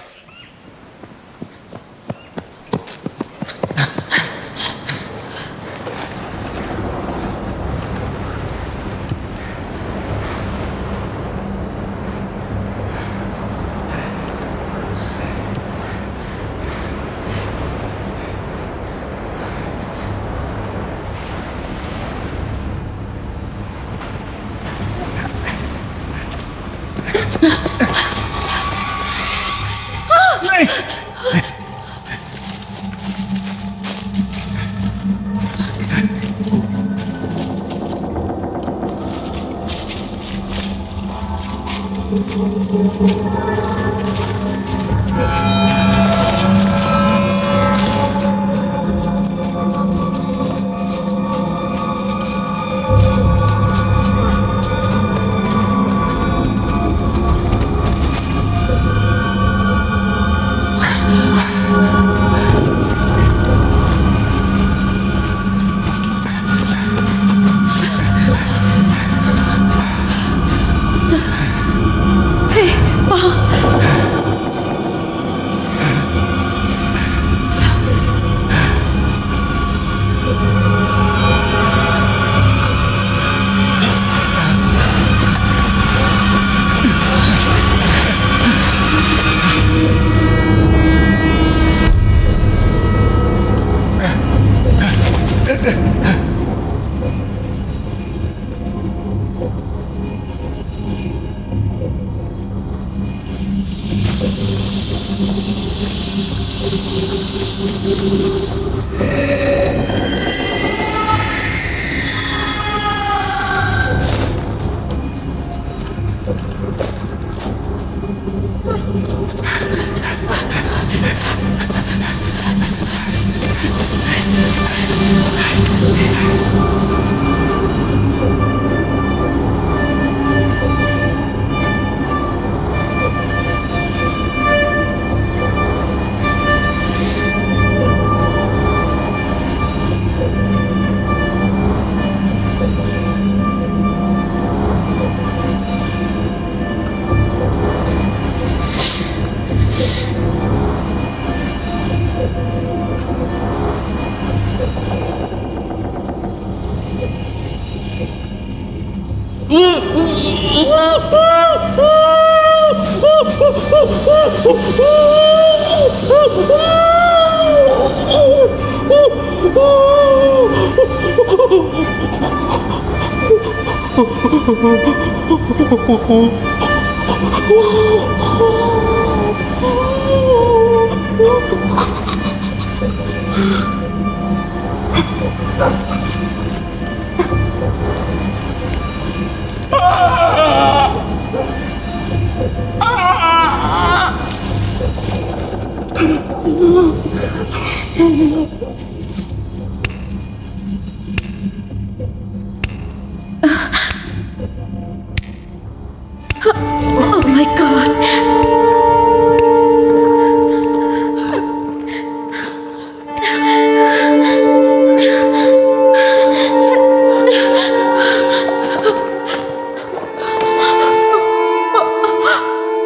S1: Oh my God!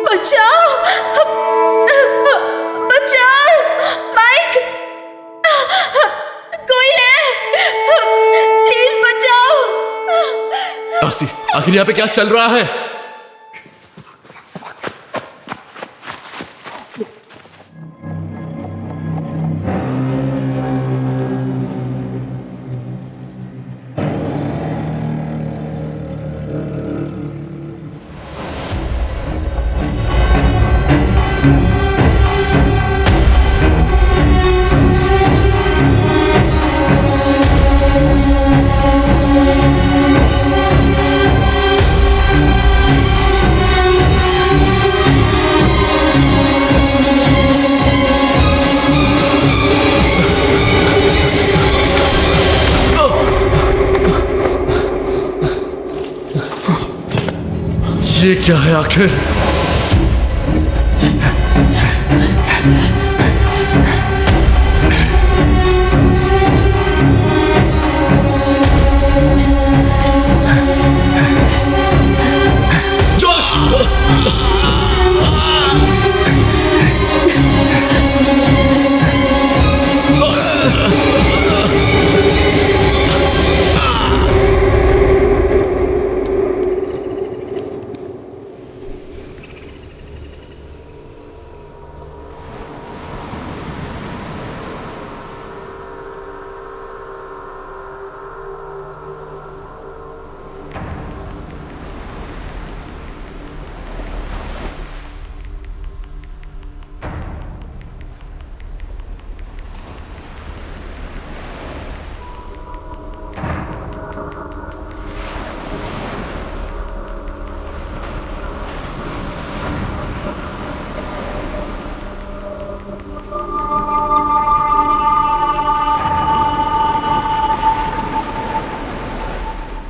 S1: बचाओ! बचाओ! माइक! कोई है? प्लीज बचाओ!
S2: डार्सी, आखिर यहाँ पे क्या चल रहा है? ये क्या है आखिर?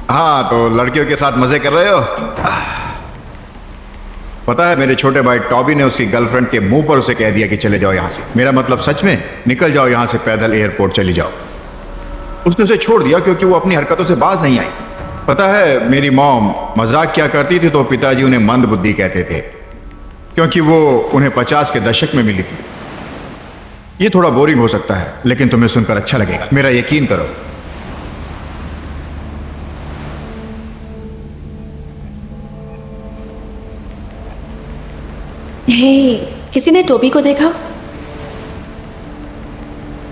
S4: हाँ, तो लड़कियों के साथ मजे कर रहे हो? पता है, मेरे छोटे भाई टॉबी ने उसकी गर्लफ्रेंड के मुंह पर उसे कह दिया कि चले जाओ यहां से। मेरा मतलब सच में, निकल जाओ यहां से, पैदल एयरपोर्ट चली जाओ। उसने उसे छोड़ दिया क्योंकि वो अपनी हरकतों से बाज नहीं आई। पता है, मेरी मॉम मजाक क्या करती थी तो पिताजी उन्हें मंद बुद्धि कहते थे, क्योंकि वो उन्हें 50 के दशक में मिली थी। ये थोड़ा बोरिंग हो सकता है, लेकिन तुम्हें सुनकर अच्छा लगेगा, मेरा यकीन करो।
S1: हे, किसी ने टोबी को देखा?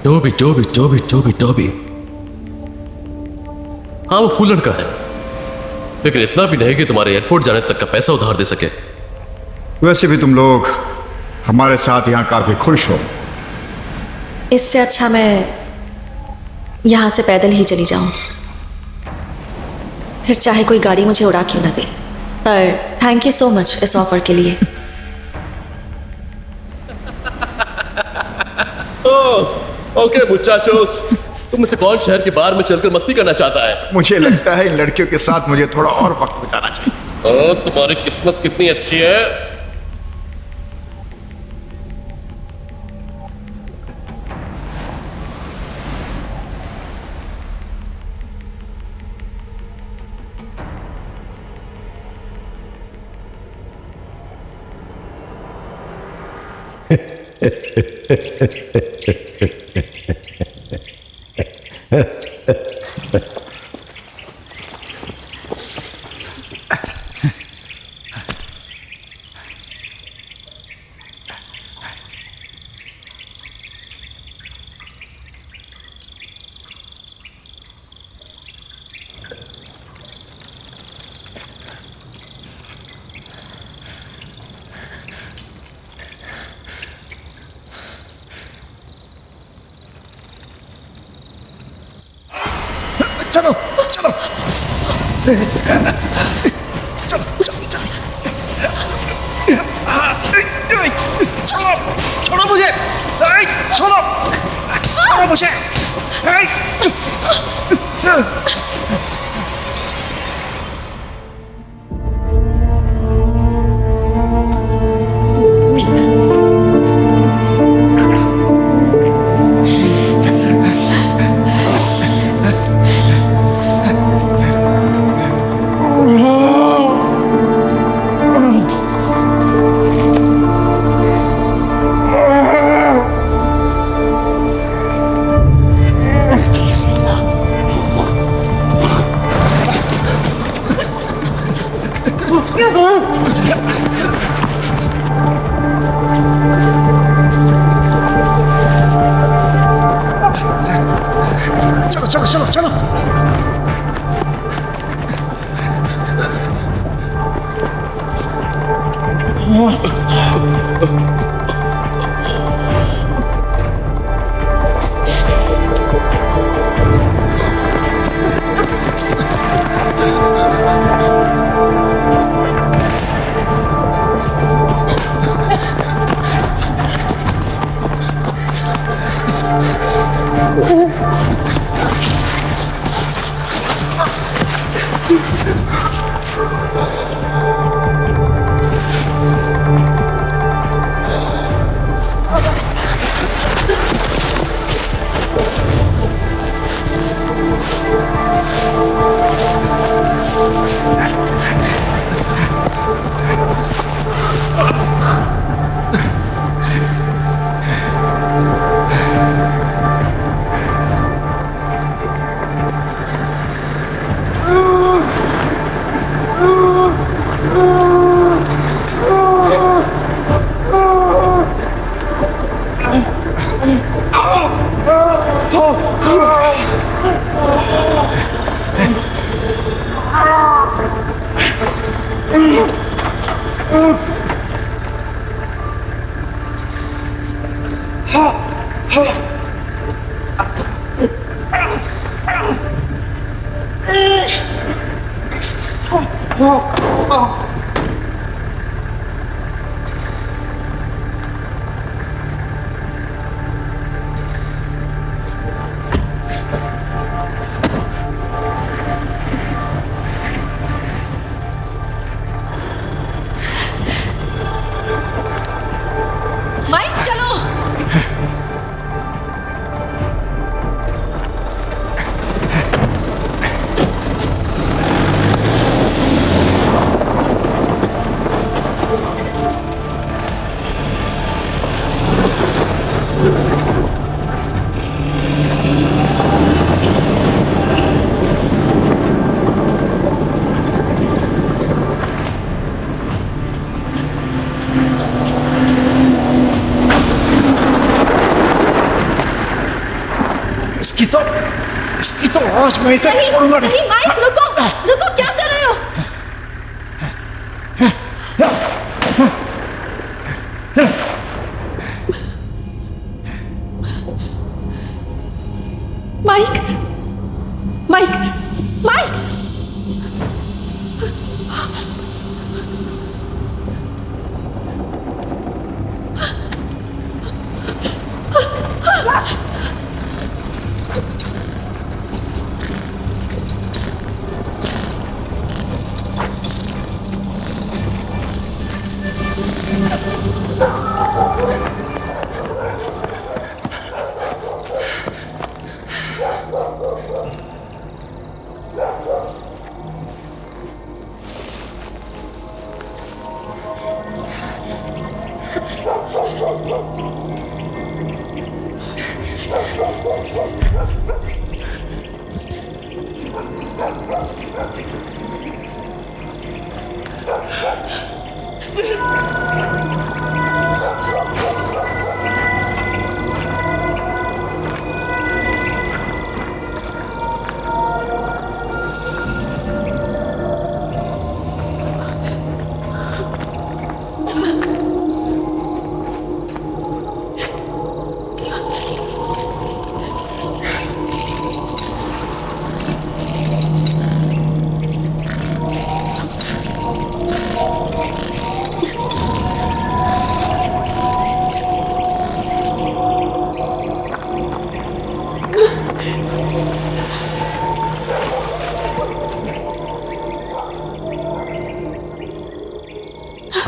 S2: Toby Toby Toby Toby Toby. हाँ, वो कूल लड़का है, लेकिन इतना भी नहीं कि तुम्हारे एयरपोर्ट जाने तक का पैसा उधार दे सके।
S4: वैसे भी तुम लोग हमारे साथ यहाँ काफी खुश हो।
S1: इससे अच्छा मैं यहां से पैदल ही चली जाऊं, फिर चाहे कोई गाड़ी मुझे उड़ा क्यों ना दे। पर थैंक यू सो मच इस ऑफर के लिए।
S2: ओके मुचाचोस, तुम में से कौन शहर के बार में चलकर मस्ती करना चाहता है?
S4: मुझे लगता है इन लड़कियों के साथ मुझे थोड़ा और वक्त बिताना चाहिए।
S2: तुम्हारी किस्मत कितनी अच्छी है।
S3: चलो चलो चलो चलो, छोड़ो मुझे, छोड़ो छोड़ो मुझे। चलो चलो चलो चलो।
S1: माइक चलो।
S3: इसकी तो आज मैं इसे छोड़ूंगा नहीं।
S1: नहीं माइक, रुको रुको, क्या कर रहे हो? माइक माइक माइक,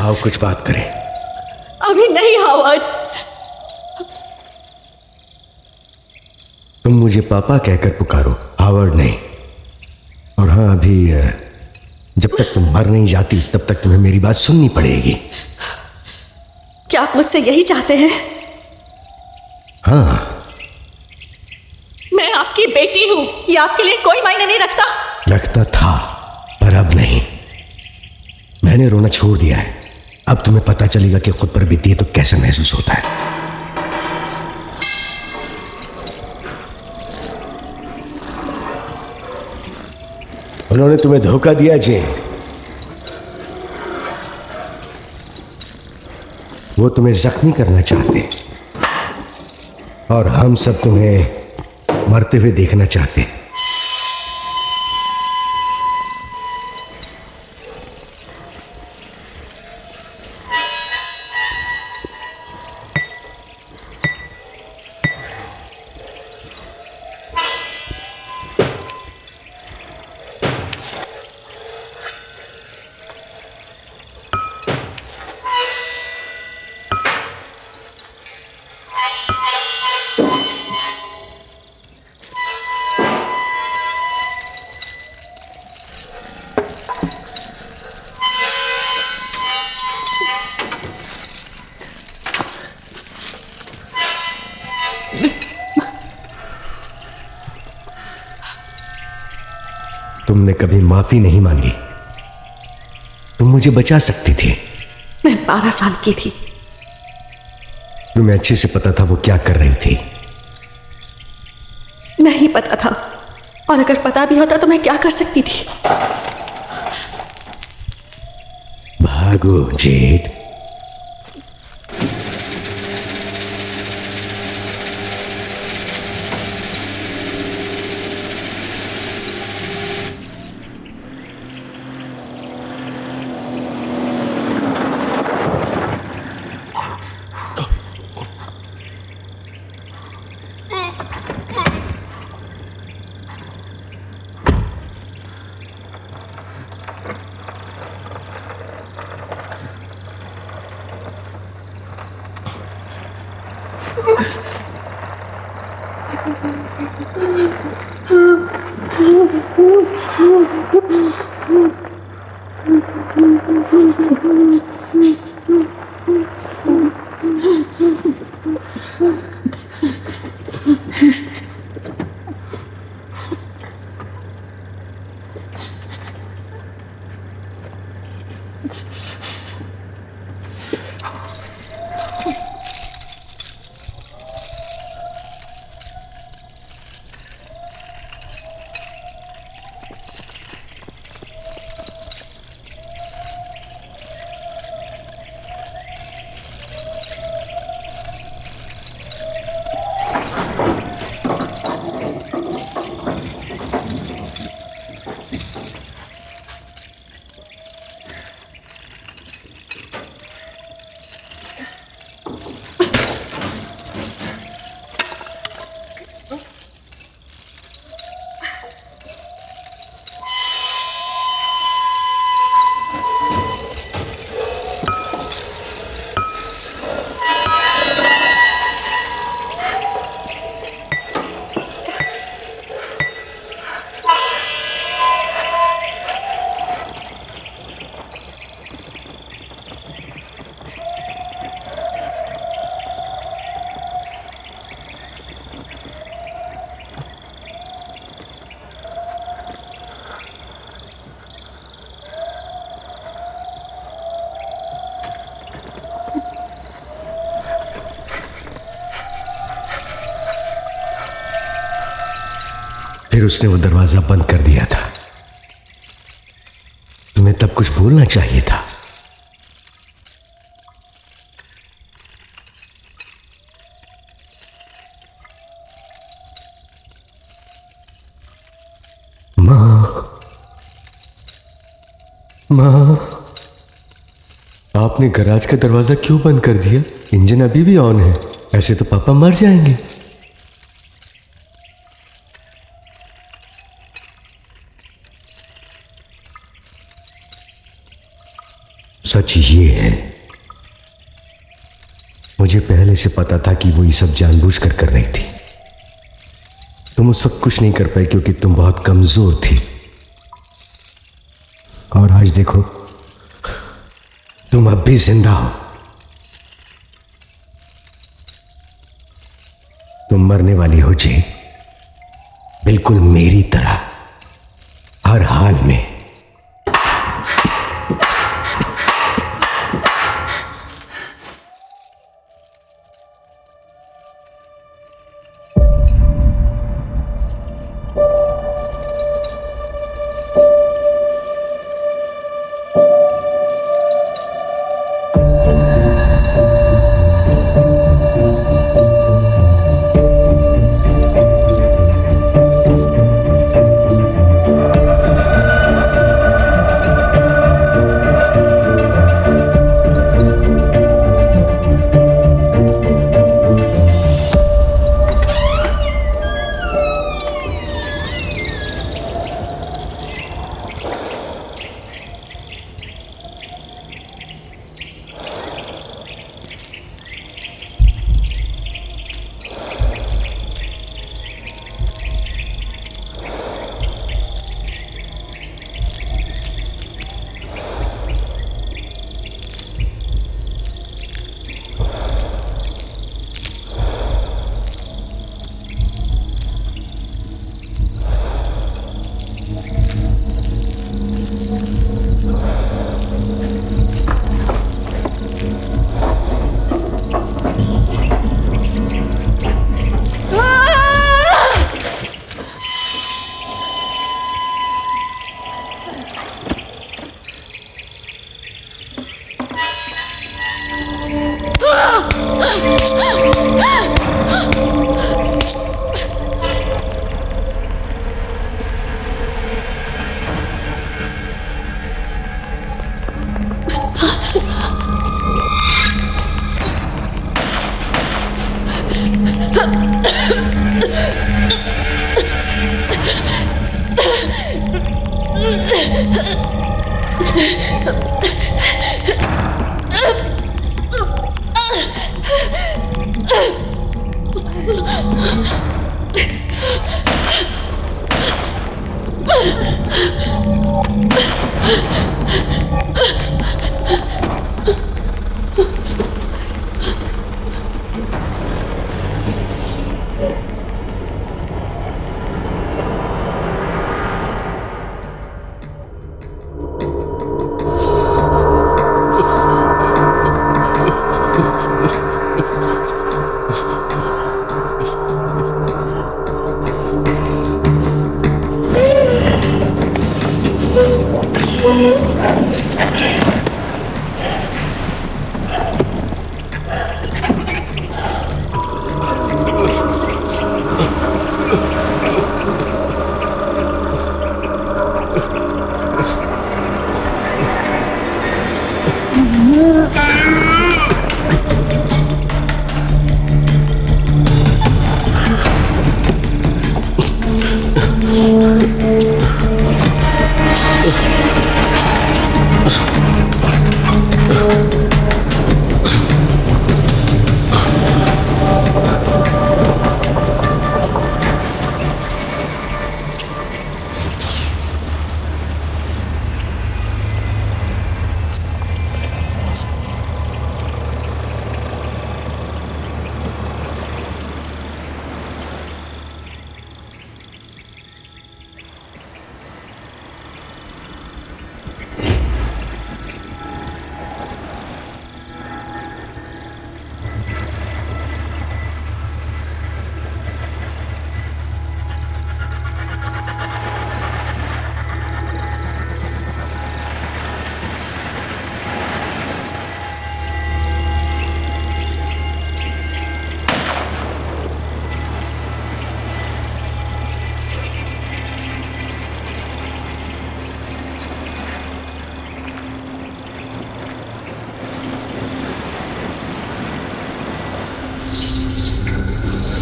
S8: आओ कुछ बात करें।
S1: अभी नहीं हावर्ड।
S8: तुम मुझे पापा कहकर पुकारो, हावर्ड नहीं। और हाँ, अभी जब तक तुम मर नहीं जाती तब तक तुम्हें मेरी बात सुननी पड़ेगी।
S1: क्या आप मुझसे यही चाहते हैं?
S8: हाँ,
S1: मैं आपकी बेटी हूं, ये आपके लिए कोई मायने नहीं रखता।
S8: रखता था, पर अब नहीं। मैंने रोना छोड़ दिया है। अब तुम्हें पता चलेगा कि खुद पर बीती है तो कैसा महसूस होता है। उन्होंने तुम्हें धोखा दिया जेन। वो तुम्हें जख्मी करना चाहते और हम सब तुम्हें मरते हुए देखना चाहते। तुमने कभी माफी नहीं मांगी। तुम मुझे बचा सकती थी।
S1: मैं 12 साल की थी।
S8: तुम्हें अच्छे से पता था वो क्या कर रही थी।
S1: नहीं पता था, और अगर पता भी होता तो मैं क्या कर सकती थी?
S8: भागो जेड। फिर उसने वो दरवाजा बंद कर दिया था। तुम्हें तब कुछ बोलना चाहिए था। माँ, आपने गैराज का दरवाजा क्यों बंद कर दिया? इंजन अभी भी ऑन है। ऐसे तो पापा मर जाएंगे। सच ये है, मुझे पहले से पता था कि वो ये सब जानबूझकर कर रही थी। तुम उस वक्त कुछ नहीं कर पाई क्योंकि तुम बहुत कमजोर थी। और आज देखो, तुम अब भी जिंदा हो। तुम मरने वाली हो जी, बिल्कुल मेरी तरह, हर हाल में।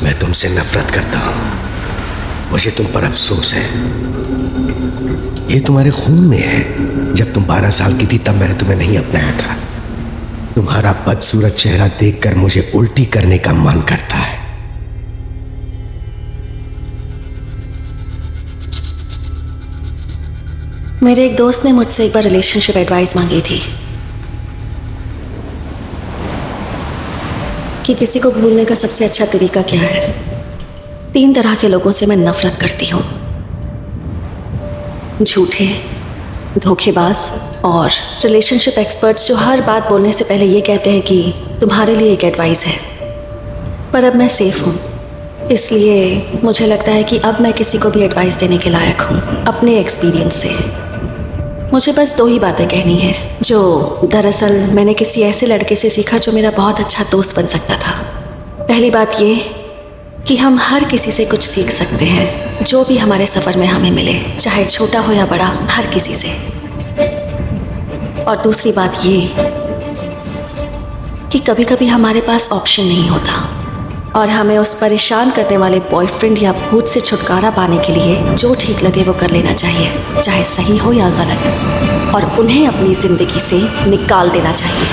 S8: मैं तुमसे नफरत करता हूं। मुझे तुम पर अफसोस है। ये तुम्हारे खून में है। जब तुम 12 साल की थी तब मैंने तुम्हें नहीं अपनाया था। तुम्हारा बदसूरत चेहरा देखकर मुझे उल्टी करने का मन करता है।
S1: मेरे एक दोस्त ने मुझसे एक बार रिलेशनशिप एडवाइस मांगी थी कि किसी को भूलने का सबसे अच्छा तरीका क्या है। 3 तरह के लोगों से मैं नफरत करती हूँ, झूठे, धोखेबाज और रिलेशनशिप एक्सपर्ट्स जो हर बात बोलने से पहले ये कहते हैं कि तुम्हारे लिए एक एडवाइस है। पर अब मैं सेफ हूँ, इसलिए मुझे लगता है कि अब मैं किसी को भी एडवाइस देने के लायक हूँ अपने एक्सपीरियंस से। मुझे बस 2 ही बातें कहनी है जो दरअसल मैंने किसी ऐसे लड़के से सीखा जो मेरा बहुत अच्छा दोस्त बन सकता था। पहली बात ये कि हम हर किसी से कुछ सीख सकते हैं, जो भी हमारे सफ़र में हमें मिले, चाहे छोटा हो या बड़ा, हर किसी से। और दूसरी बात ये कि कभी कभी हमारे पास ऑप्शन नहीं होता और हमें उस परेशान करने वाले बॉयफ्रेंड या भूत से छुटकारा पाने के लिए जो ठीक लगे वो कर लेना चाहिए, चाहे सही हो या गलत, और उन्हें अपनी ज़िंदगी से निकाल देना चाहिए।